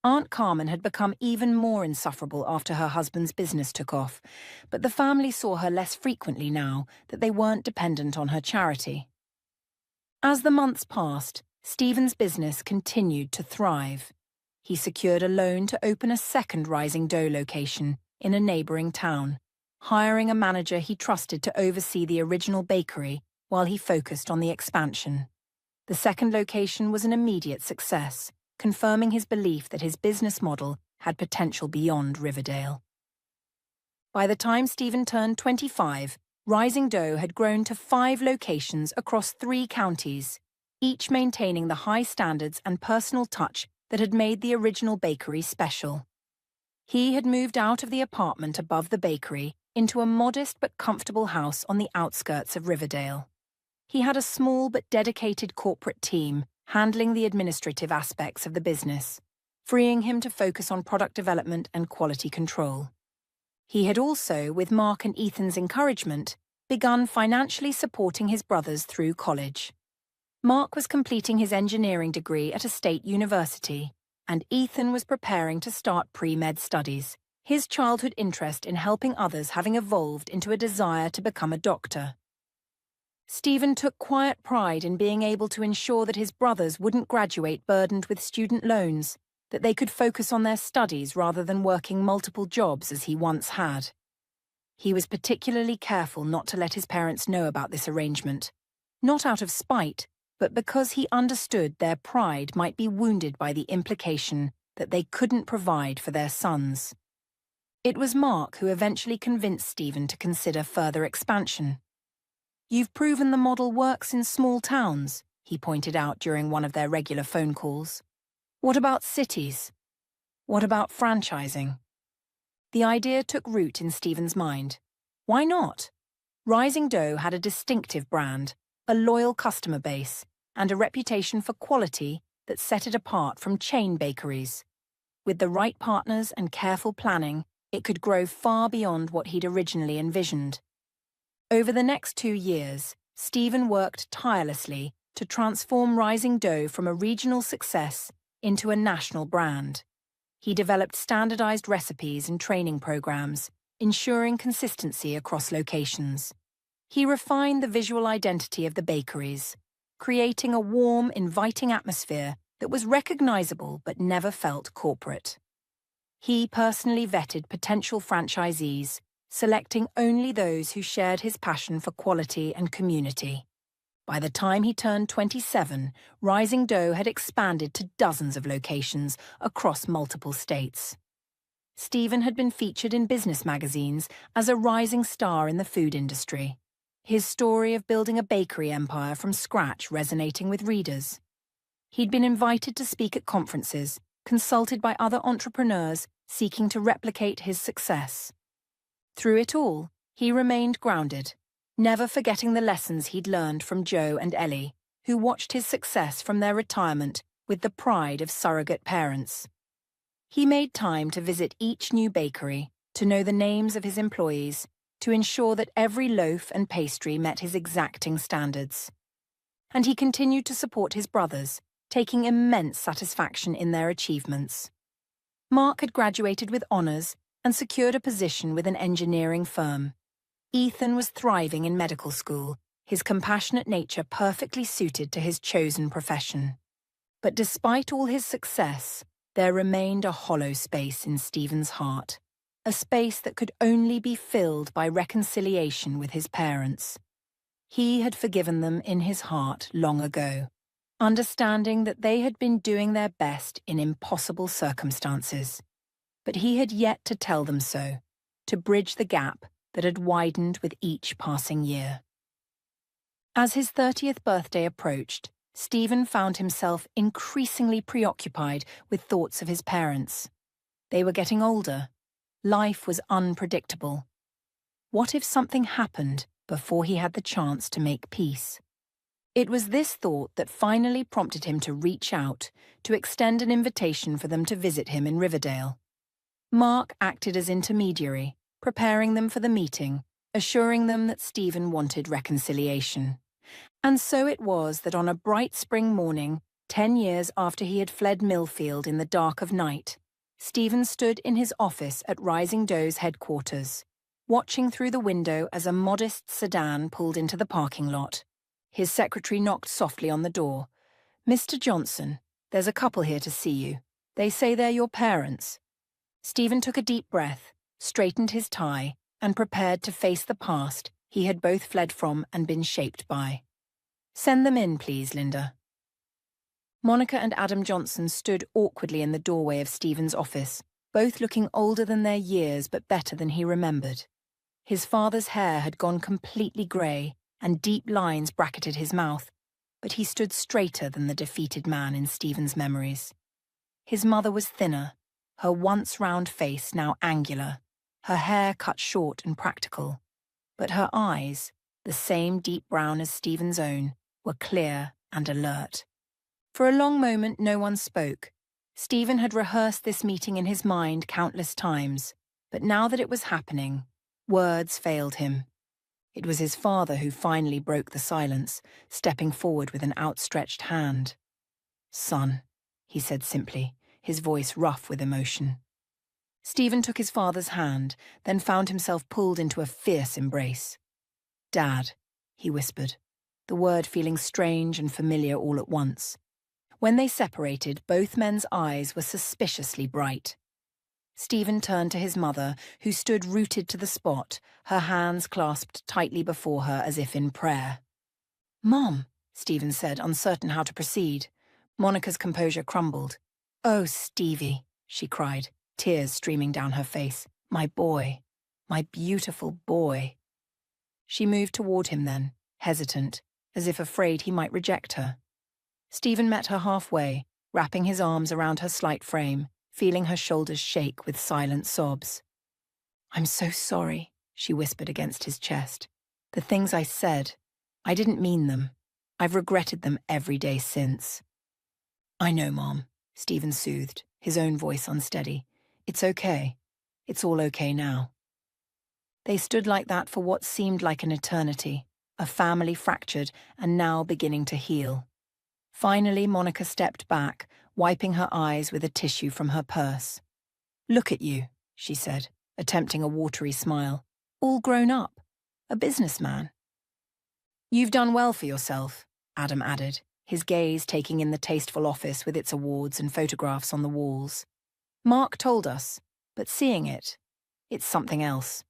Aunt Carmen had become even more insufferable after her husband's business took off, but the family saw her less frequently now that they weren't dependent on her charity. As the months passed, Stephen's business continued to thrive. He secured a loan to open a second Rising Dough location in a neighbouring town, hiring a manager he trusted to oversee the original bakery while he focused on the expansion. The second location was an immediate success, confirming his belief that his business model had potential beyond Riverdale. By the time Stephen turned 25, Rising Dough had grown to 5 locations across 3 counties, each maintaining the high standards and personal touch that had made the original bakery special. He had moved out of the apartment above the bakery into a modest but comfortable house on the outskirts of Riverdale. He had a small but dedicated corporate team handling the administrative aspects of the business, freeing him to focus on product development and quality control. He had also, with Mark and Ethan's encouragement, begun financially supporting his brothers through college. Mark was completing his engineering degree at a state university, and Ethan was preparing to start pre-med studies, his childhood interest in helping others having evolved into a desire to become a doctor. Stephen took quiet pride in being able to ensure that his brothers wouldn't graduate burdened with student loans, that they could focus on their studies rather than working multiple jobs as he once had. He was particularly careful not to let his parents know about this arrangement, not out of spite, but because he understood their pride might be wounded by the implication that they couldn't provide for their sons. It was Mark who eventually convinced Stephen to consider further expansion. "You've proven the model works in small towns," he pointed out during one of their regular phone calls. "What about cities? What about franchising?" The idea took root in Stephen's mind. Why not? Rising Dough had a distinctive brand, a loyal customer base, and a reputation for quality that set it apart from chain bakeries. With the right partners and careful planning, it could grow far beyond what he'd originally envisioned. Over the next 2 years, Stephen worked tirelessly to transform Rising Dough from a regional success into a national brand. He developed standardized recipes and training programs, ensuring consistency across locations. He refined the visual identity of the bakeries, creating a warm, inviting atmosphere that was recognizable but never felt corporate. He personally vetted potential franchisees, selecting only those who shared his passion for quality and community. By the time he turned 27, Rising Dough had expanded to dozens of locations across multiple states. Stephen had been featured in business magazines as a rising star in the food industry, his story of building a bakery empire from scratch resonating with readers. He'd been invited to speak at conferences, consulted by other entrepreneurs seeking to replicate his success. Through it all, he remained grounded, never forgetting the lessons he'd learned from Joe and Ellie, who watched his success from their retirement with the pride of surrogate parents. He made time to visit each new bakery, to know the names of his employees, to ensure that every loaf and pastry met his exacting standards. And he continued to support his brothers, taking immense satisfaction in their achievements. Mark had graduated with honours and secured a position with an engineering firm. Ethan was thriving in medical school, his compassionate nature perfectly suited to his chosen profession. But despite all his success, there remained a hollow space in Stephen's heart, a space that could only be filled by reconciliation with his parents. He had forgiven them in his heart long ago, understanding that they had been doing their best in impossible circumstances. But he had yet to tell them so, to bridge the gap that had widened with each passing year. As his 30th birthday approached, Stephen found himself increasingly preoccupied with thoughts of his parents. They were getting older. Life was unpredictable. What if something happened before he had the chance to make peace? It was this thought that finally prompted him to reach out, to extend an invitation for them to visit him in Riverdale. Mark acted as intermediary, preparing them for the meeting, assuring them that Stephen wanted reconciliation. And so it was that on a bright spring morning, 10 years after he had fled Millfield in the dark of night, Stephen stood in his office at Rising Dough's headquarters, watching through the window as a modest sedan pulled into the parking lot. His secretary knocked softly on the door. "Mr. Johnson, there's a couple here to see you. They say they're your parents." Stephen took a deep breath, straightened his tie, and prepared to face the past he had both fled from and been shaped by. "Send them in, please, Linda." Monica and Adam Johnson stood awkwardly in the doorway of Stephen's office, both looking older than their years but better than he remembered. His father's hair had gone completely grey, and deep lines bracketed his mouth, but he stood straighter than the defeated man in Stephen's memories. His mother was thinner, her once round face now angular, her hair cut short and practical, but her eyes, the same deep brown as Stephen's own, were clear and alert. For a long moment no one spoke. Stephen had rehearsed this meeting in his mind countless times, but now that it was happening, words failed him. It was his father who finally broke the silence, stepping forward with an outstretched hand. "Son," he said simply, his voice rough with emotion. Stephen took his father's hand, then found himself pulled into a fierce embrace. "Dad," he whispered, the word feeling strange and familiar all at once. When they separated, both men's eyes were suspiciously bright. Stephen turned to his mother, who stood rooted to the spot, her hands clasped tightly before her as if in prayer. "Mom," Stephen said, uncertain how to proceed. Monica's composure crumbled. "Oh, Stevie," she cried, tears streaming down her face. "My boy. My beautiful boy." She moved toward him then, hesitant, as if afraid he might reject her. Stephen met her halfway, wrapping his arms around her slight frame, feeling her shoulders shake with silent sobs. "I'm so sorry," she whispered against his chest. "The things I said, I didn't mean them. I've regretted them every day since." "I know, Mom," Stephen soothed, his own voice unsteady. "It's okay. It's all okay now." They stood like that for what seemed like an eternity, a family fractured and now beginning to heal. Finally, Monica stepped back, wiping her eyes with a tissue from her purse. "Look at you," she said, attempting a watery smile. "All grown up. A businessman." "You've done well for yourself," Adam added, his gaze taking in the tasteful office with its awards and photographs on the walls. "Mark told us, but seeing it, it's something else."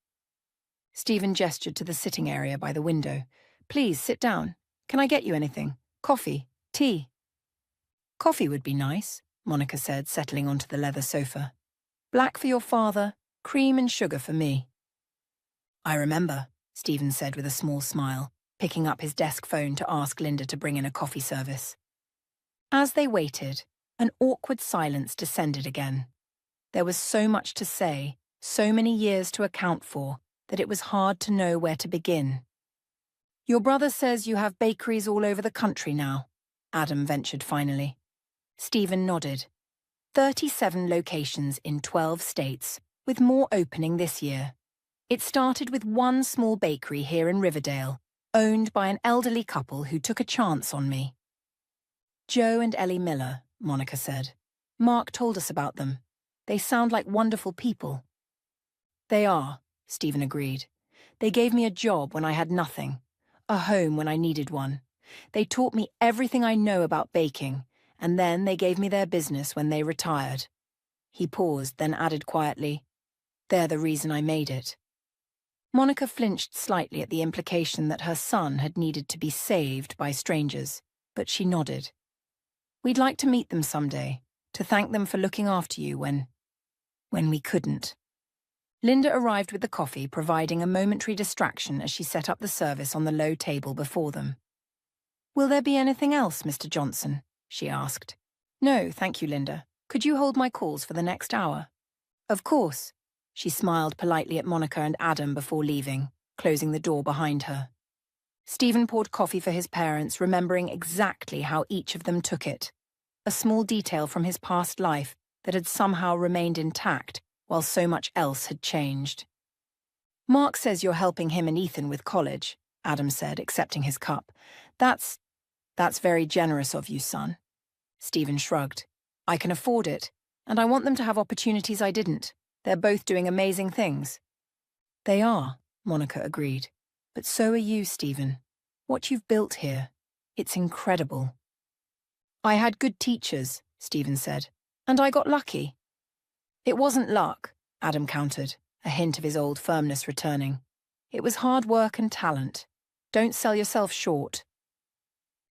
Stephen gestured to the sitting area by the window. "Please, sit down. Can I get you anything? Coffee? Tea?" "Coffee would be nice," Monica said, settling onto the leather sofa. "Black for your father, cream and sugar for me." "I remember," Stephen said with a small smile, picking up his desk phone to ask Linda to bring in a coffee service. As they waited, an awkward silence descended again. There was so much to say, so many years to account for, that it was hard to know where to begin. "Your brother says you have bakeries all over the country now," Adam ventured finally. Stephen nodded. 37 locations in 12 states, with more opening this year. It started with one small bakery here in Riverdale, owned by an elderly couple who took a chance on me. "Joe and Ellie Miller," Monica said. "Mark told us about them. They sound like wonderful people." "They are," Stephen agreed. "They gave me a job when I had nothing, a home when I needed one. They taught me everything I know about baking, and then they gave me their business when they retired." He paused, then added quietly, "They're the reason I made it." Monica flinched slightly at the implication that her son had needed to be saved by strangers, but she nodded. "We'd like to meet them someday, to thank them for looking after you when we couldn't." Linda arrived with the coffee, providing a momentary distraction as she set up the service on the low table before them. "Will there be anything else, Mr. Johnson?" she asked. "No, thank you, Linda. Could you hold my calls for the next hour?" "Of course." She smiled politely at Monica and Adam before leaving, closing the door behind her. Stephen poured coffee for his parents, remembering exactly how each of them took it. A small detail from his past life that had somehow remained intact while so much else had changed. "Mark says you're helping him and Ethan with college," Adam said, accepting his cup. That's very generous of you, son." Stephen shrugged. "I can afford it, and I want them to have opportunities I didn't. They're both doing amazing things." "They are," Monica agreed. "But so are you, Stephen. What you've built here, it's incredible." "I had good teachers," Stephen said, "and I got lucky." "It wasn't luck," Adam countered, a hint of his old firmness returning. "It was hard work and talent. Don't sell yourself short."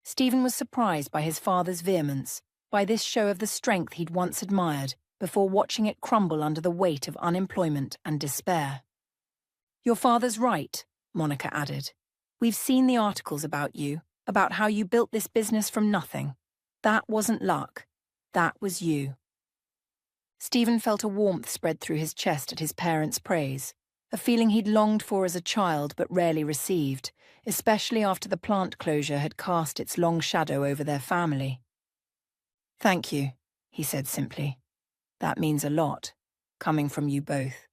Stephen was surprised by his father's vehemence, by this show of the strength he'd once admired, before watching it crumble under the weight of unemployment and despair. "Your father's right," Monica added. "We've seen the articles about you, about how you built this business from nothing. That wasn't luck. That was you." Stephen felt a warmth spread through his chest at his parents' praise, a feeling he'd longed for as a child but rarely received, especially after the plant closure had cast its long shadow over their family. "Thank you," he said simply. "That means a lot, coming from you both."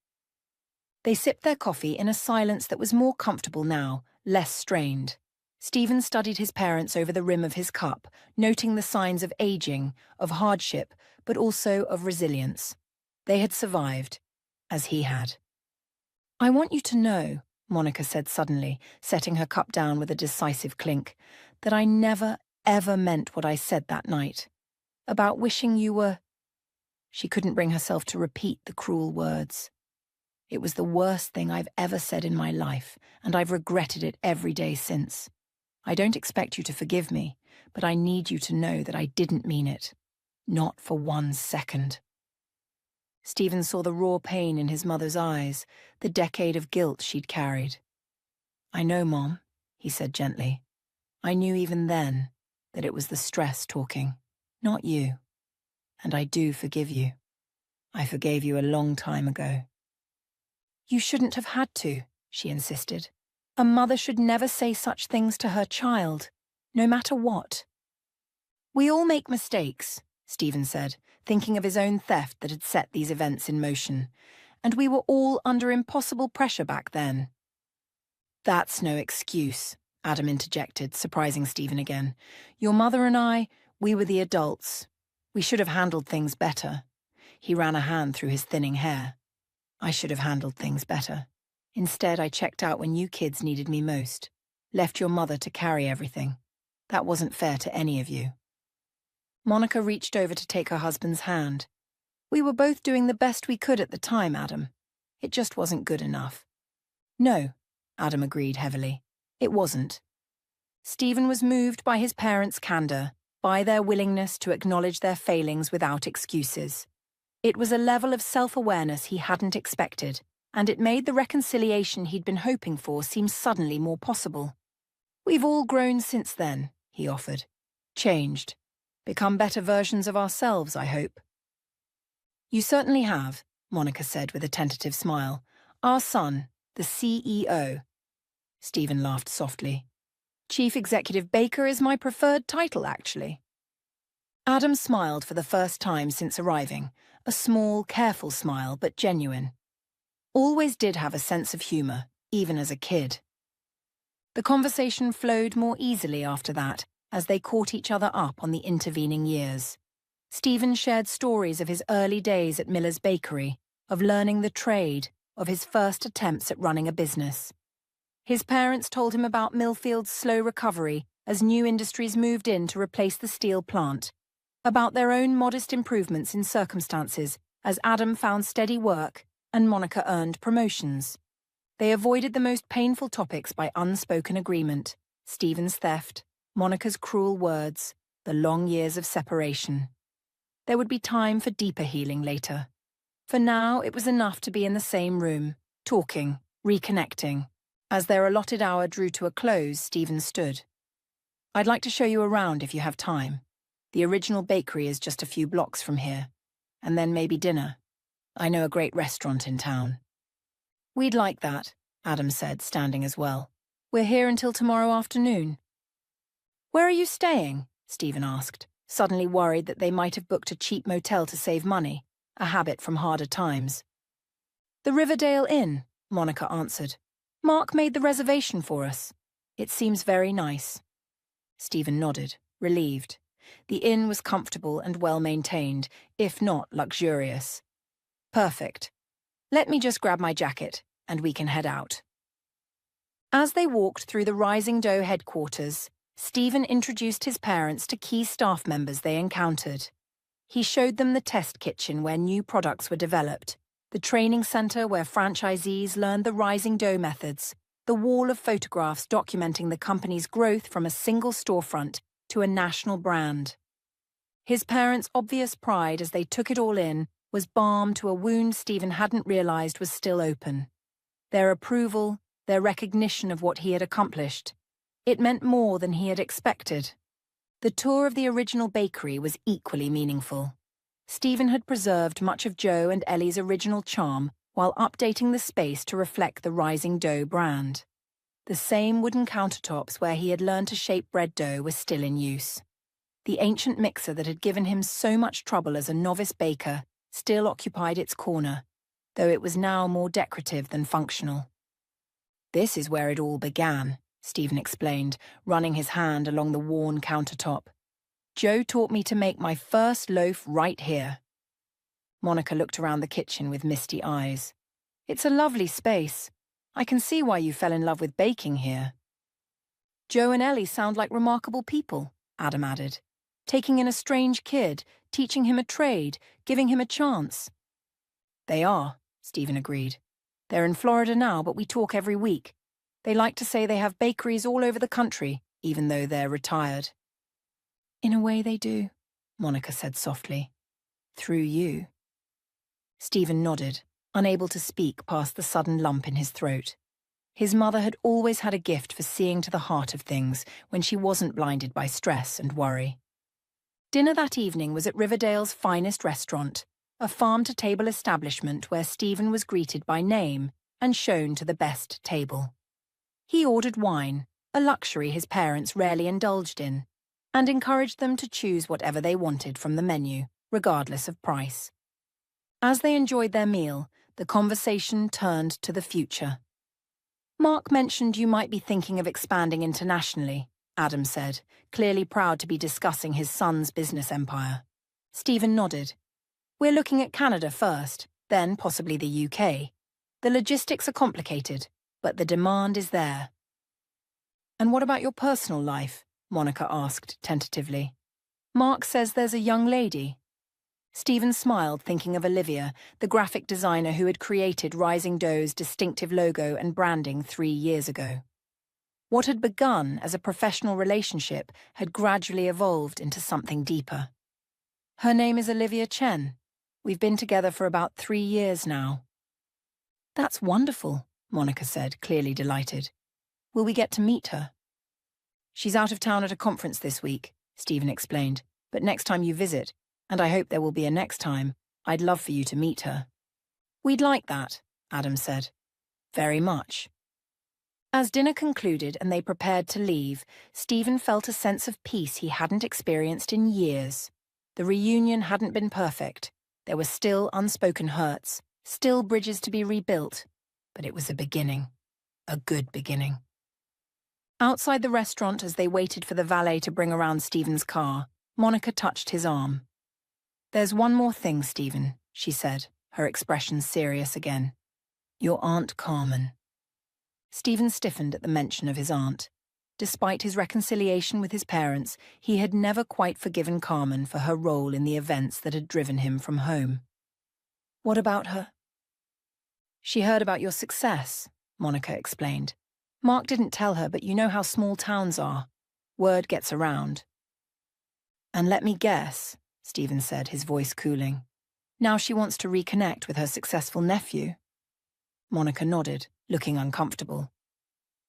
They sipped their coffee in a silence that was more comfortable now, less strained. Stephen studied his parents over the rim of his cup, noting the signs of aging, of hardship, but also of resilience. They had survived, as he had. "I want you to know," Monica said suddenly, setting her cup down with a decisive clink, "that I never, ever meant what I said that night. About wishing you were—" She couldn't bring herself to repeat the cruel words. "It was the worst thing I've ever said in my life, and I've regretted it every day since. I don't expect you to forgive me, but I need you to know that I didn't mean it. Not for 1 second." Stephen saw the raw pain in his mother's eyes, the decade of guilt she'd carried. "I know, Mom," he said gently. "I knew even then that it was the stress talking, not you. And I do forgive you. I forgave you a long time ago." "You shouldn't have had to," she insisted. "A mother should never say such things to her child, no matter what." "We all make mistakes," Stephen said, thinking of his own theft that had set these events in motion. "And we were all under impossible pressure back then." "That's no excuse," Adam interjected, surprising Stephen again. "Your mother and I, we were the adults. We should have handled things better." He ran a hand through his thinning hair. "I should have handled things better. Instead, I checked out when you kids needed me most. Left your mother to carry everything. That wasn't fair to any of you." Monica reached over to take her husband's hand. "We were both doing the best we could at the time, Adam. It just wasn't good enough." "No," Adam agreed heavily. "It wasn't." Stephen was moved by his parents' candor, by their willingness to acknowledge their failings without excuses. It was a level of self-awareness he hadn't expected, and it made the reconciliation he'd been hoping for seem suddenly more possible. "We've all grown since then," he offered. "Changed. Become better versions of ourselves, I hope." "You certainly have," Monica said with a tentative smile. "Our son, the CEO." Stephen laughed softly. "Chief Executive Baker is my preferred title, actually." Adam smiled for the first time since arriving, a small, careful smile, but genuine. Always did have a sense of humor, even as a kid. The conversation flowed more easily after that, as they caught each other up on the intervening years. Stephen shared stories of his early days at Miller's Bakery, of learning the trade, of his first attempts at running a business. His parents told him about Millfield's slow recovery as new industries moved in to replace the steel plant, about their own modest improvements in circumstances as Adam found steady work and Monica earned promotions. They avoided the most painful topics by unspoken agreement: Stephen's theft, Monica's cruel words, the long years of separation. There would be time for deeper healing later. For now, it was enough to be in the same room, talking, reconnecting. As their allotted hour drew to a close, Stephen stood. "I'd like to show you around if you have time. The original bakery is just a few blocks from here. And then maybe dinner. I know a great restaurant in town." "We'd like that," Adam said, standing as well. "We're here until tomorrow afternoon." "Where are you staying?" Stephen asked, suddenly worried that they might have booked a cheap motel to save money, a habit from harder times. "The Riverdale Inn," Monica answered. "Mark made the reservation for us. It seems very nice." Stephen nodded, relieved. The inn was comfortable and well-maintained, if not luxurious. "Perfect. Let me just grab my jacket, and we can head out." As they walked through the Rising Dough headquarters, Stephen introduced his parents to key staff members they encountered. He showed them the test kitchen where new products were developed, the training center where franchisees learned the Rising Dough methods, the wall of photographs documenting the company's growth from a single storefront to a national brand. His parents' obvious pride as they took it all in was balm to a wound Stephen hadn't realized was still open. Their approval, their recognition of what he had accomplished. It meant more than he had expected. The tour of the original bakery was equally meaningful. Stephen had preserved much of Joe and Ellie's original charm while updating the space to reflect the Rising Dough brand. The same wooden countertops where he had learned to shape bread dough were still in use. The ancient mixer that had given him so much trouble as a novice baker still occupied its corner, though it was now more decorative than functional. "This is where it all began," Stephen explained, running his hand along the worn countertop. "Joe taught me to make my first loaf right here." Monica looked around the kitchen with misty eyes. "It's a lovely space. I can see why you fell in love with baking here." "Joe and Ellie sound like remarkable people," Adam added. "Taking in a strange kid, teaching him a trade, giving him a chance." "They are," Stephen agreed. "They're in Florida now, but we talk every week. They like to say they have bakeries all over the country, even though they're retired." "In a way they do," Monica said softly. "Through you." Stephen nodded, unable to speak past the sudden lump in his throat. His mother had always had a gift for seeing to the heart of things when she wasn't blinded by stress and worry. Dinner that evening was at Riverdale's finest restaurant, a farm-to-table establishment where Stephen was greeted by name and shown to the best table. He ordered wine, a luxury his parents rarely indulged in, and encouraged them to choose whatever they wanted from the menu, regardless of price. As they enjoyed their meal, the conversation turned to the future. "Mark mentioned you might be thinking of expanding internationally," Adam said, clearly proud to be discussing his son's business empire. Stephen nodded. "We're looking at Canada first, then possibly the UK. The logistics are complicated, but the demand is there." "And what about your personal life?" Monica asked tentatively. "Mark says there's a young lady." Stephen smiled, thinking of Olivia, the graphic designer who had created Rising Dough's distinctive logo and branding 3 years ago. What had begun as a professional relationship had gradually evolved into something deeper. "Her name is Olivia Chen. We've been together for about 3 years now." "That's wonderful," Monica said, clearly delighted. "Will we get to meet her?" "She's out of town at a conference this week," Stephen explained, "but next time you visit, and I hope there will be a next time, I'd love for you to meet her." "We'd like that," Adam said. "Very much." As dinner concluded and they prepared to leave, Stephen felt a sense of peace he hadn't experienced in years. The reunion hadn't been perfect. There were still unspoken hurts, still bridges to be rebuilt, but it was a beginning. A good beginning. Outside the restaurant, as they waited for the valet to bring around Stephen's car, Monica touched his arm. "There's one more thing, Stephen," she said, her expression serious again. "Your Aunt Carmen." Stephen stiffened at the mention of his aunt. Despite his reconciliation with his parents, he had never quite forgiven Carmen for her role in the events that had driven him from home. "What about her?" "She heard about your success," Monica explained. "Mark didn't tell her, but you know how small towns are. Word gets around." "And let me guess," Stephen said, his voice cooling. "Now she wants to reconnect with her successful nephew." Monica nodded, looking uncomfortable.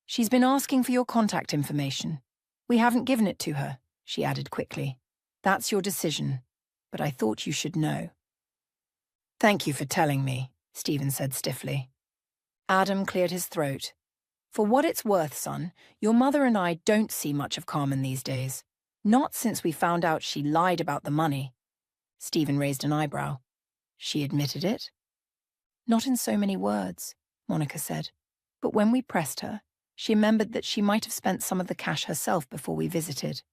"She's been asking for your contact information. We haven't given it to her," she added quickly. "That's your decision, but I thought you should know." "Thank you for telling me," Stephen said stiffly. Adam cleared his throat. "For what it's worth, son, your mother and I don't see much of Carmen these days. Not since we found out she lied about the money." Stephen raised an eyebrow. "She admitted it?" "Not in so many words," Monica said. "But when we pressed her, she remembered that she might have spent some of the cash herself before we visited.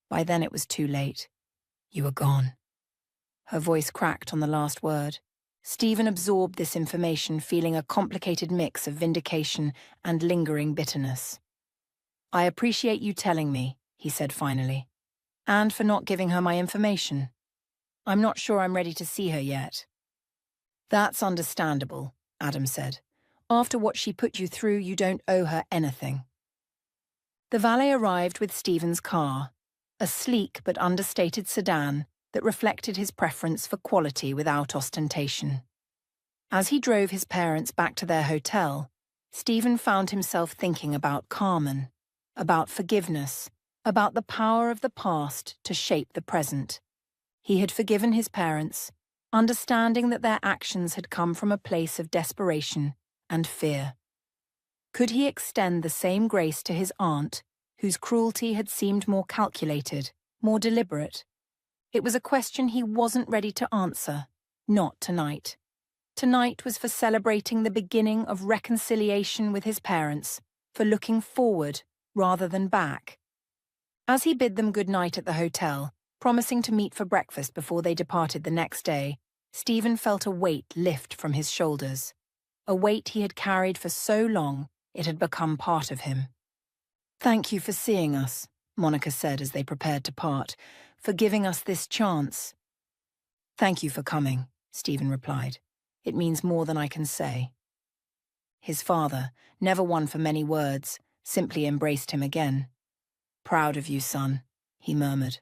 By then it was too late. You were gone." Her voice cracked on the last word. Stephen absorbed this information, feeling a complicated mix of vindication and lingering bitterness. "I appreciate you telling me," he said finally, "and for not giving her my information. I'm not sure I'm ready to see her yet." "That's understandable," Adam said. "After what she put you through, you don't owe her anything." The valet arrived with Stephen's car, a sleek but understated sedan that reflected his preference for quality without ostentation. As he drove his parents back to their hotel, Stephen found himself thinking about Carmen, about forgiveness, about the power of the past to shape the present. He had forgiven his parents, understanding that their actions had come from a place of desperation and fear. Could he extend the same grace to his aunt, whose cruelty had seemed more calculated, more deliberate? It was a question he wasn't ready to answer, not tonight. Tonight was for celebrating the beginning of reconciliation with his parents, for looking forward, rather than back. As he bid them good night at the hotel, promising to meet for breakfast before they departed the next day, Stephen felt a weight lift from his shoulders, a weight he had carried for so long it had become part of him. "Thank you for seeing us," Monica said as they prepared to part, "for giving us this chance." "Thank you for coming," Stephen replied. "It means more than I can say." His father, never one for many words, simply embraced him again. "Proud of you, son," he murmured.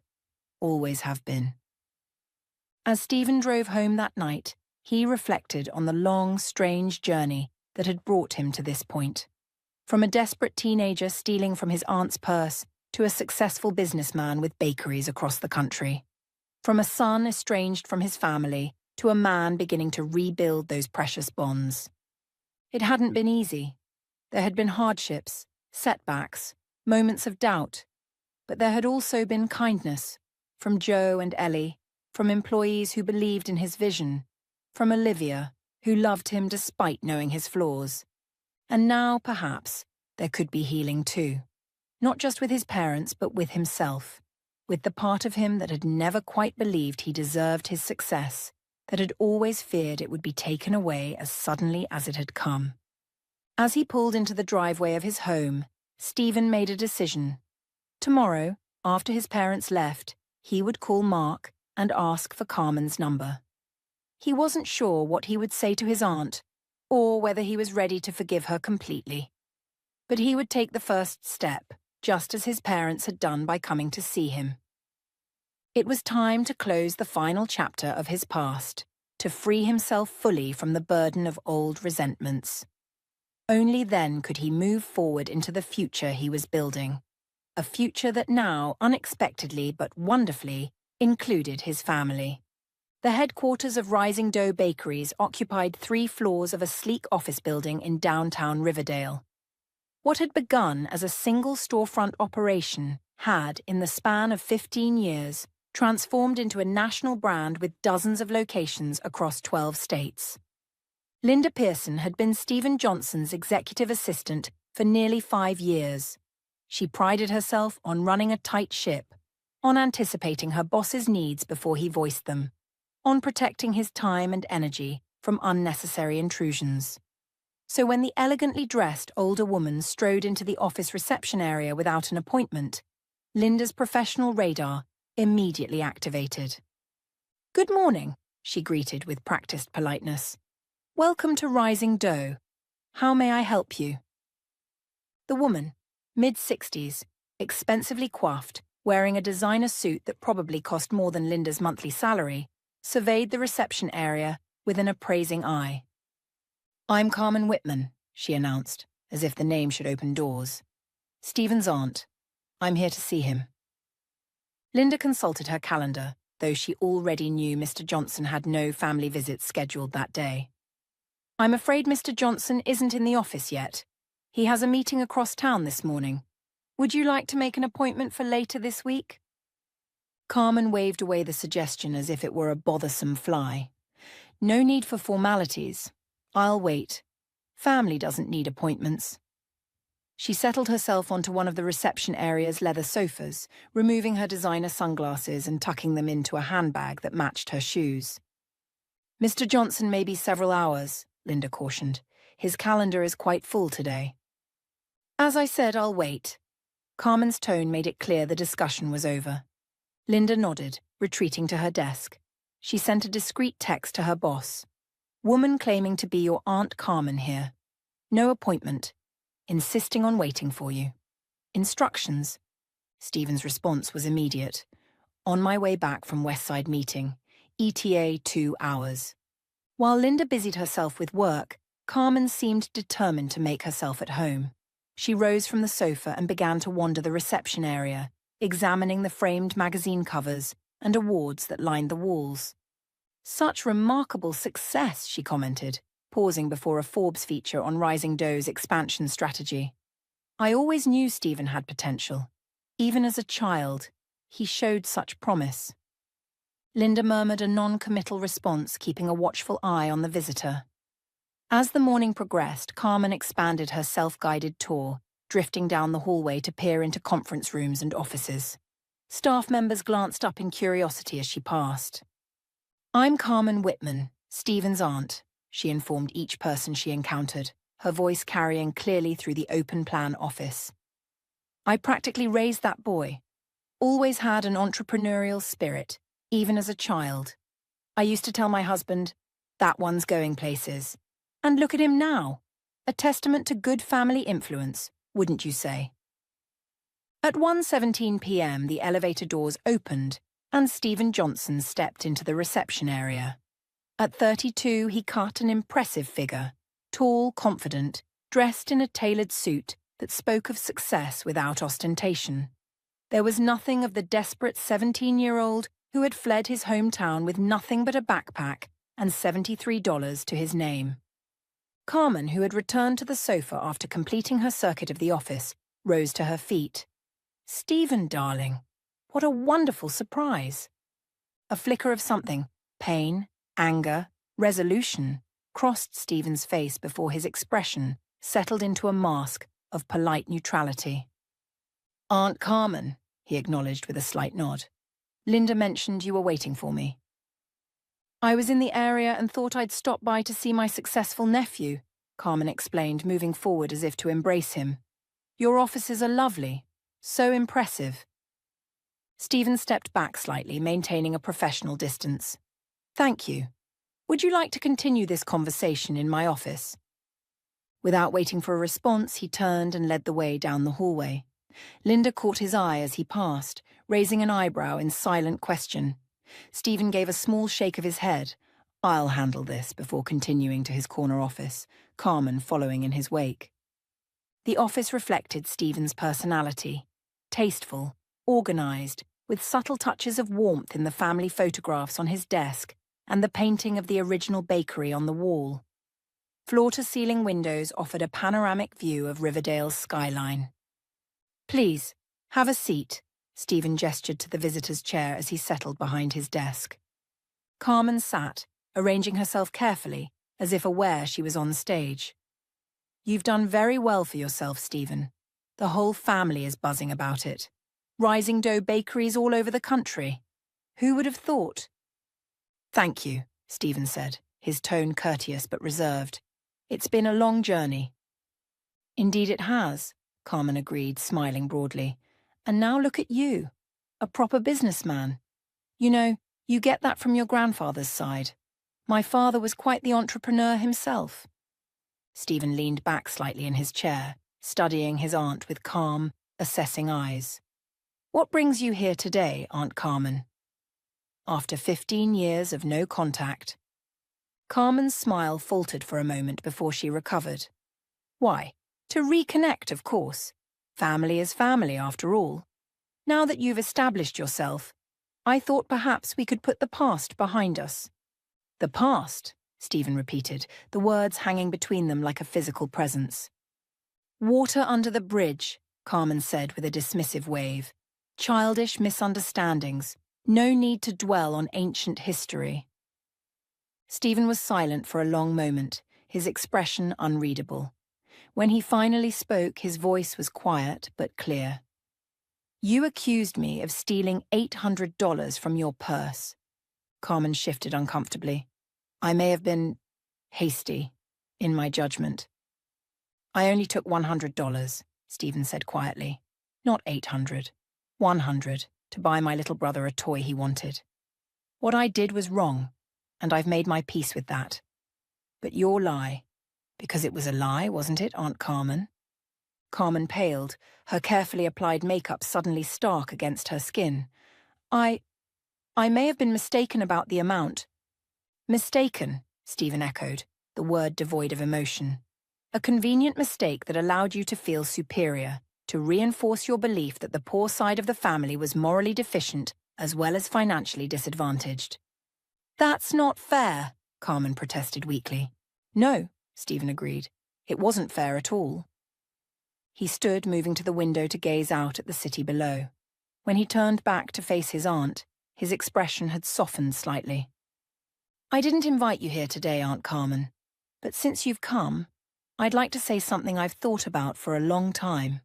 "Always have been." As Stephen drove home that night, he reflected on the long, strange journey that had brought him to this point. From a desperate teenager stealing from his aunt's purse to a successful businessman with bakeries across the country. From a son estranged from his family to a man beginning to rebuild those precious bonds. It hadn't been easy. There had been hardships, setbacks, moments of doubt. But there had also been kindness, from Joe and Ellie, from employees who believed in his vision, from Olivia, who loved him despite knowing his flaws. And now, perhaps, there could be healing too. Not just with his parents, but with himself, with the part of him that had never quite believed he deserved his success, that had always feared it would be taken away as suddenly as it had come. As he pulled into the driveway of his home, Stephen made a decision. Tomorrow, after his parents left, he would call Mark and ask for Carmen's number. He wasn't sure what he would say to his aunt, or whether he was ready to forgive her completely. But he would take the first step, just as his parents had done by coming to see him. It was time to close the final chapter of his past, to free himself fully from the burden of old resentments. Only then could he move forward into the future he was building. A future that now, unexpectedly but wonderfully, included his family. The headquarters of Rising Dough Bakeries occupied 3 floors of a sleek office building in downtown Riverdale. What had begun as a single storefront operation had, in the span of 15 years, transformed into a national brand with dozens of locations across 12 states. Linda Pearson had been Stephen Johnson's executive assistant for nearly 5 years. She prided herself on running a tight ship, on anticipating her boss's needs before he voiced them, on protecting his time and energy from unnecessary intrusions. So when the elegantly dressed older woman strode into the office reception area without an appointment, Linda's professional radar immediately activated. "Good morning," she greeted with practiced politeness. "Welcome to Rising Dough. How may I help you?" The woman, mid-60s, expensively coiffed, wearing a designer suit that probably cost more than Linda's monthly salary, surveyed the reception area with an appraising eye. "I'm Carmen Whitman," she announced, as if the name should open doors. "Stephen's aunt. I'm here to see him." Linda consulted her calendar, though she already knew Mr. Johnson had no family visits scheduled that day. "I'm afraid Mr. Johnson isn't in the office yet. He has a meeting across town this morning. Would you like to make an appointment for later this week?" Carmen waved away the suggestion as if it were a bothersome fly. "No need for formalities. I'll wait. Family doesn't need appointments." She settled herself onto one of the reception area's leather sofas, removing her designer sunglasses and tucking them into a handbag that matched her shoes. "Mr. Johnson may be several hours," Linda cautioned. "His calendar is quite full today." "As I said, I'll wait." Carmen's tone made it clear the discussion was over. Linda nodded, retreating to her desk. She sent a discreet text to her boss. "Woman claiming to be your Aunt Carmen here. No appointment. Insisting on waiting for you. Instructions." Stephen's response was immediate. "On my way back from Westside meeting. ETA 2 hours." While Linda busied herself with work, Carmen seemed determined to make herself at home. She rose from the sofa and began to wander the reception area, examining the framed magazine covers and awards that lined the walls. "Such remarkable success," she commented, pausing before a Forbes feature on Rising Dough's expansion strategy. "I always knew Stephen had potential. Even as a child, he showed such promise." Linda murmured a non-committal response, keeping a watchful eye on the visitor. As the morning progressed, Carmen expanded her self-guided tour, drifting down the hallway to peer into conference rooms and offices. Staff members glanced up in curiosity as she passed. "I'm Carmen Whitman, Stephen's aunt," she informed each person she encountered, her voice carrying clearly through the open-plan office. "I practically raised that boy. Always had an entrepreneurial spirit, even as a child. I used to tell my husband, 'That one's going places.' And look at him now. A testament to good family influence, wouldn't you say?" At 1:17 p.m., the elevator doors opened, and Stephen Johnson stepped into the reception area. At 32, he cut an impressive figure, tall, confident, dressed in a tailored suit that spoke of success without ostentation. There was nothing of the desperate 17-year-old who had fled his hometown with nothing but a backpack and $73 to his name. Carmen, who had returned to the sofa after completing her circuit of the office, rose to her feet. "Stephen, darling, what a wonderful surprise." A flicker of something, pain, anger, resolution, crossed Stephen's face before his expression settled into a mask of polite neutrality. "Aunt Carmen," he acknowledged with a slight nod. "Linda mentioned you were waiting for me." "I was in the area and thought I'd stop by to see my successful nephew," Carmen explained, moving forward as if to embrace him. "Your offices are lovely. So impressive." Stephen stepped back slightly, maintaining a professional distance. "Thank you. Would you like to continue this conversation in my office?" Without waiting for a response, he turned and led the way down the hallway. Linda caught his eye as he passed, raising an eyebrow in silent question. Stephen gave a small shake of his head. "I'll handle this," before continuing to his corner office, Carmen following in his wake. The office reflected Stephen's personality. Tasteful, organized, with subtle touches of warmth in the family photographs on his desk and the painting of the original bakery on the wall. Floor-to-ceiling windows offered a panoramic view of Riverdale's skyline. "Please, have a seat," Stephen gestured to the visitor's chair as he settled behind his desk. Carmen sat, arranging herself carefully, as if aware she was on stage. "You've done very well for yourself, Stephen. The whole family is buzzing about it. Rising dough bakeries all over the country. Who would have thought?" "Thank you," Stephen said, his tone courteous but reserved. "It's been a long journey." "Indeed it has," Carmen agreed, smiling broadly. "And now look at you, a proper businessman. You know, you get that from your grandfather's side. My father was quite the entrepreneur himself." Stephen leaned back slightly in his chair, studying his aunt with calm, assessing eyes. "What brings you here today, Aunt Carmen?" After 15 years of no contact. Carmen's smile faltered for a moment before she recovered. "Why? To reconnect, of course. Family is family, after all. Now that you've established yourself, I thought perhaps we could put the past behind us." "The past?" Stephen repeated, the words hanging between them like a physical presence. "Water under the bridge," Carmen said with a dismissive wave. "Childish misunderstandings. No need to dwell on ancient history." Stephen was silent for a long moment, his expression unreadable. When he finally spoke, his voice was quiet but clear. "You accused me of stealing $800 from your purse." Carmen shifted uncomfortably. "I may have been hasty in my judgment." "I only took $100, Stephen said quietly. "Not 800. 100, to buy my little brother a toy he wanted. What I did was wrong, and I've made my peace with that. But your lie, because it was a lie, wasn't it, Aunt Carmen?" Carmen paled, her carefully applied makeup suddenly stark against her skin. I may have been mistaken about the amount." "Mistaken," Stephen echoed, the word devoid of emotion. "A convenient mistake that allowed you to feel superior, to reinforce your belief that the poor side of the family was morally deficient as well as financially disadvantaged." "That's not fair," Carmen protested weakly. "No," Stephen agreed. "It wasn't fair at all." He stood, moving to the window to gaze out at the city below. When he turned back to face his aunt, his expression had softened slightly. "I didn't invite you here today, Aunt Carmen, but since you've come, I'd like to say something I've thought about for a long time.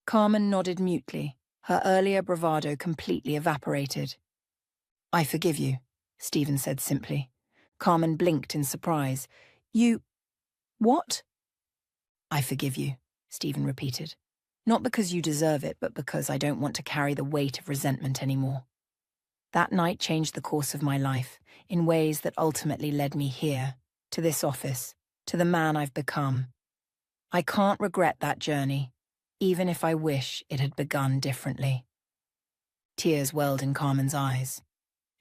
Carmen nodded mutely, her earlier bravado completely evaporated. I forgive you, Stephen said simply. Carmen blinked in surprise. You... what? I forgive you, Stephen repeated. Not because you deserve it, but because I don't want to carry the weight of resentment anymore. That night changed the course of my life, in ways that ultimately led me here, to this office, to the man I've become. I can't regret that journey, even if I wish it had begun differently. Tears welled in Carmen's eyes.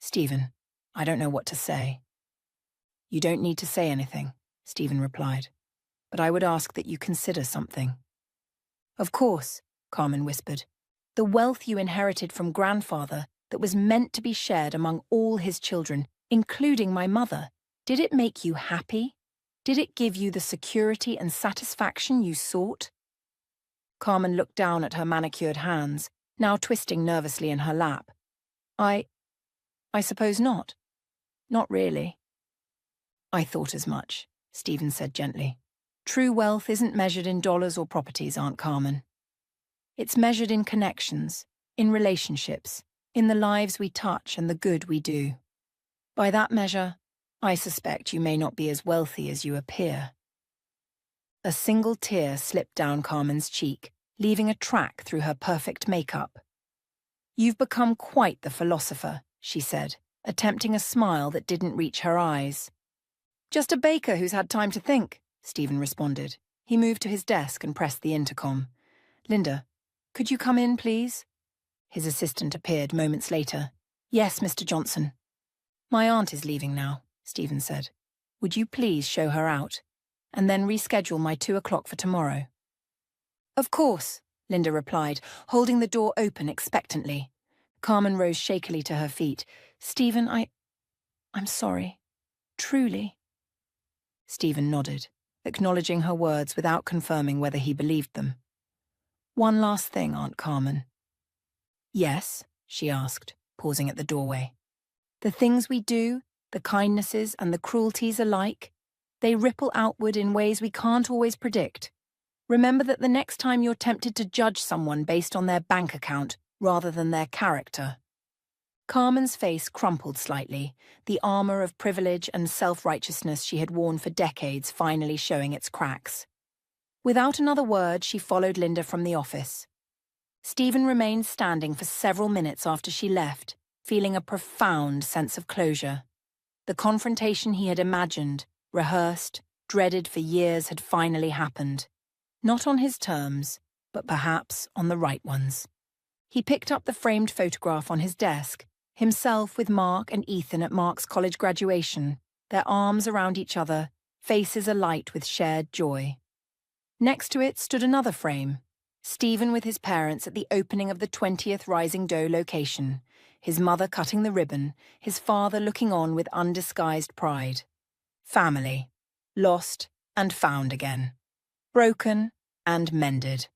Stephen, I don't know what to say. You don't need to say anything, Stephen replied, but I would ask that you consider something. Of course, Carmen whispered. The wealth you inherited from grandfather that was meant to be shared among all his children, including my mother, did it make you happy? Did it give you the security and satisfaction you sought? Carmen looked down at her manicured hands, now twisting nervously in her lap. I suppose not. Not really. I thought as much, Stephen said gently. True wealth isn't measured in dollars or properties, Aunt Carmen. It's measured in connections, in relationships, in the lives we touch and the good we do. By that measure, I suspect you may not be as wealthy as you appear. A single tear slipped down Carmen's cheek, leaving a track through her perfect makeup. You've become quite the philosopher, she said, attempting a smile that didn't reach her eyes. Just a baker who's had time to think, Stephen responded. He moved to his desk and pressed the intercom. Linda, could you come in, please? His assistant appeared moments later. Yes, Mr. Johnson. My aunt is leaving now, Stephen said. Would you please show her out, and then reschedule my 2 o'clock for tomorrow? Of course, Linda replied, holding the door open expectantly. Carmen rose shakily to her feet. Stephen, I'm sorry. Truly. Stephen nodded, acknowledging her words without confirming whether he believed them. One last thing, Aunt Carmen. Yes, she asked, pausing at the doorway. The things we do, the kindnesses and the cruelties alike, they ripple outward in ways we can't always predict. Remember that the next time you're tempted to judge someone based on their bank account rather than their character. Carmen's face crumpled slightly, the armor of privilege and self-righteousness she had worn for decades finally showing its cracks. Without another word, she followed Linda from the office. Stephen remained standing for several minutes after she left, feeling a profound sense of closure. The confrontation he had imagined, rehearsed, dreaded for years had finally happened. Not on his terms, but perhaps on the right ones. He picked up the framed photograph on his desk, himself with Mark and Ethan at Mark's college graduation, their arms around each other, faces alight with shared joy. Next to it stood another frame, Stephen with his parents at the opening of the 20th Rising Doe location, his mother cutting the ribbon, his father looking on with undisguised pride. Family, lost and found again, broken and mended.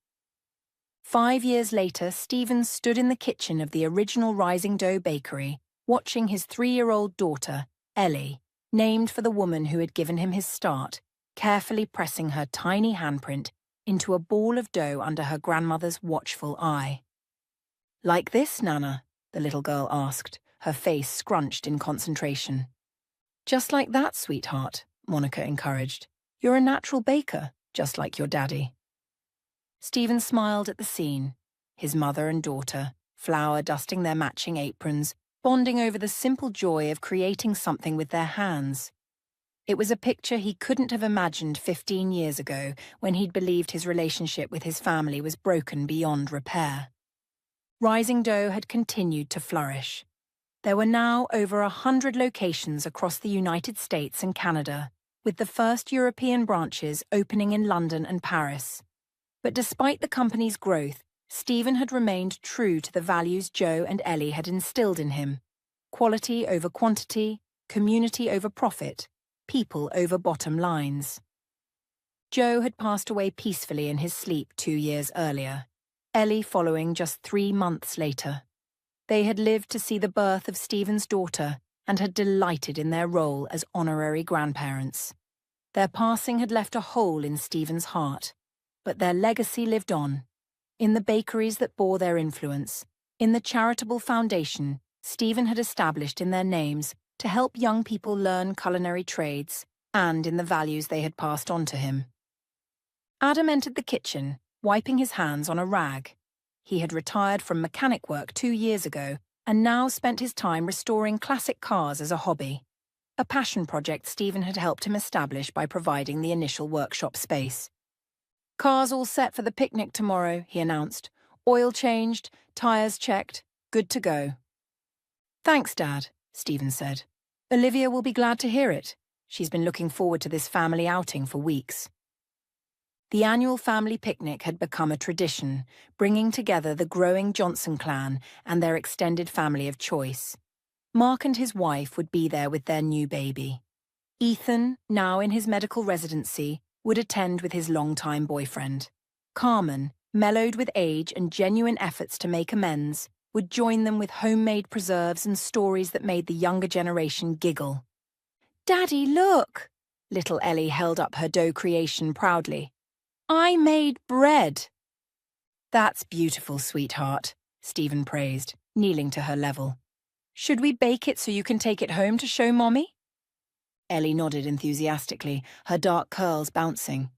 5 years later, Stephen stood in the kitchen of the original Rising Doe bakery, watching his 3-year-old daughter, Ellie, named for the woman who had given him his start, carefully pressing her tiny handprint into a ball of dough under her grandmother's watchful eye. Like this, Nana? The little girl asked, her face scrunched in concentration. Just like that, sweetheart, Monica encouraged. You're a natural baker, just like your daddy. Stephen smiled at the scene, his mother and daughter, flour dusting their matching aprons, bonding over the simple joy of creating something with their hands. It was a picture he couldn't have imagined 15 years ago when he'd believed his relationship with his family was broken beyond repair. Rising Doe had continued to flourish. There were now over 100 locations across the United States and Canada, with the first European branches opening in London and Paris. But despite the company's growth, Stephen had remained true to the values Joe and Ellie had instilled in him: quality over quantity, community over profit, people over bottom lines. Joe had passed away peacefully in his sleep 2 years earlier, Ellie following just 3 months later. They had lived to see the birth of Stephen's daughter and had delighted in their role as honorary grandparents. Their passing had left a hole in Stephen's heart, but their legacy lived on, in the bakeries that bore their influence, in the charitable foundation Stephen had established in their names to help young people learn culinary trades, and in the values they had passed on to him. Adam entered the kitchen, wiping his hands on a rag. He had retired from mechanic work 2 years ago and now spent his time restoring classic cars as a hobby, a passion project Stephen had helped him establish by providing the initial workshop space. "Car's all set for the picnic tomorrow," he announced. "Oil changed, tyres checked, good to go." "Thanks, Dad," Stephen said. "Olivia will be glad to hear it. She's been looking forward to this family outing for weeks." The annual family picnic had become a tradition, bringing together the growing Johnson clan and their extended family of choice. Mark and his wife would be there with their new baby. Ethan, now in his medical residency, would attend with his longtime boyfriend. Carmen, mellowed with age and genuine efforts to make amends, would join them with homemade preserves and stories that made the younger generation giggle. "Daddy, look!" Little Ellie held up her dough creation proudly. "I made bread." "That's beautiful, sweetheart," Stephen praised, kneeling to her level. "Should we bake it so you can take it home to show Mommy?" Ellie nodded enthusiastically, her dark curls bouncing.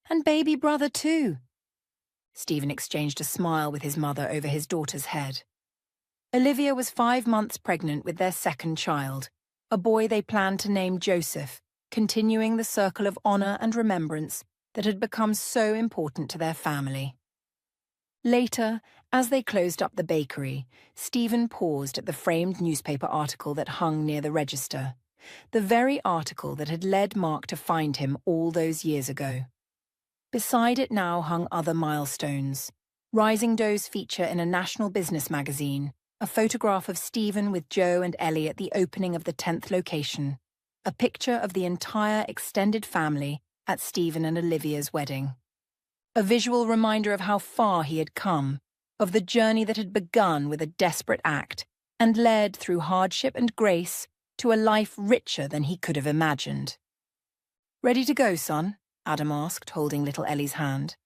"And baby brother too." Stephen exchanged a smile with his mother over his daughter's head. Olivia was 5 months pregnant with their second child, a boy they planned to name Joseph, continuing the circle of honor and remembrance that had become so important to their family. Later, as they closed up the bakery, Stephen paused at the framed newspaper article that hung near the register, the very article that had led Mark to find him all those years ago. Beside it now hung other milestones: Rising Dough's feature in a national business magazine, a photograph of Stephen with Joe and Ellie at the opening of the 10th location, a picture of the entire extended family at Stephen and Olivia's wedding. A visual reminder of how far he had come, of the journey that had begun with a desperate act and led through hardship and grace to a life richer than he could have imagined. "Ready to go, son?" Adam asked, holding little Ellie's hand.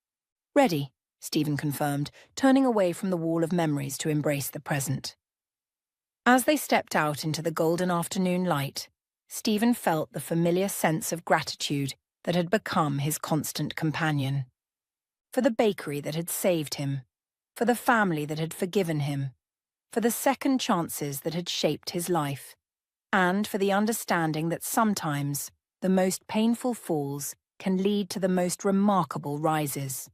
"Ready," Stephen confirmed, turning away from the wall of memories to embrace the present. As they stepped out into the golden afternoon light, Stephen felt the familiar sense of gratitude that had become his constant companion. For the bakery that had saved him, for the family that had forgiven him, for the second chances that had shaped his life, and for the understanding that sometimes the most painful falls can lead to the most remarkable rises.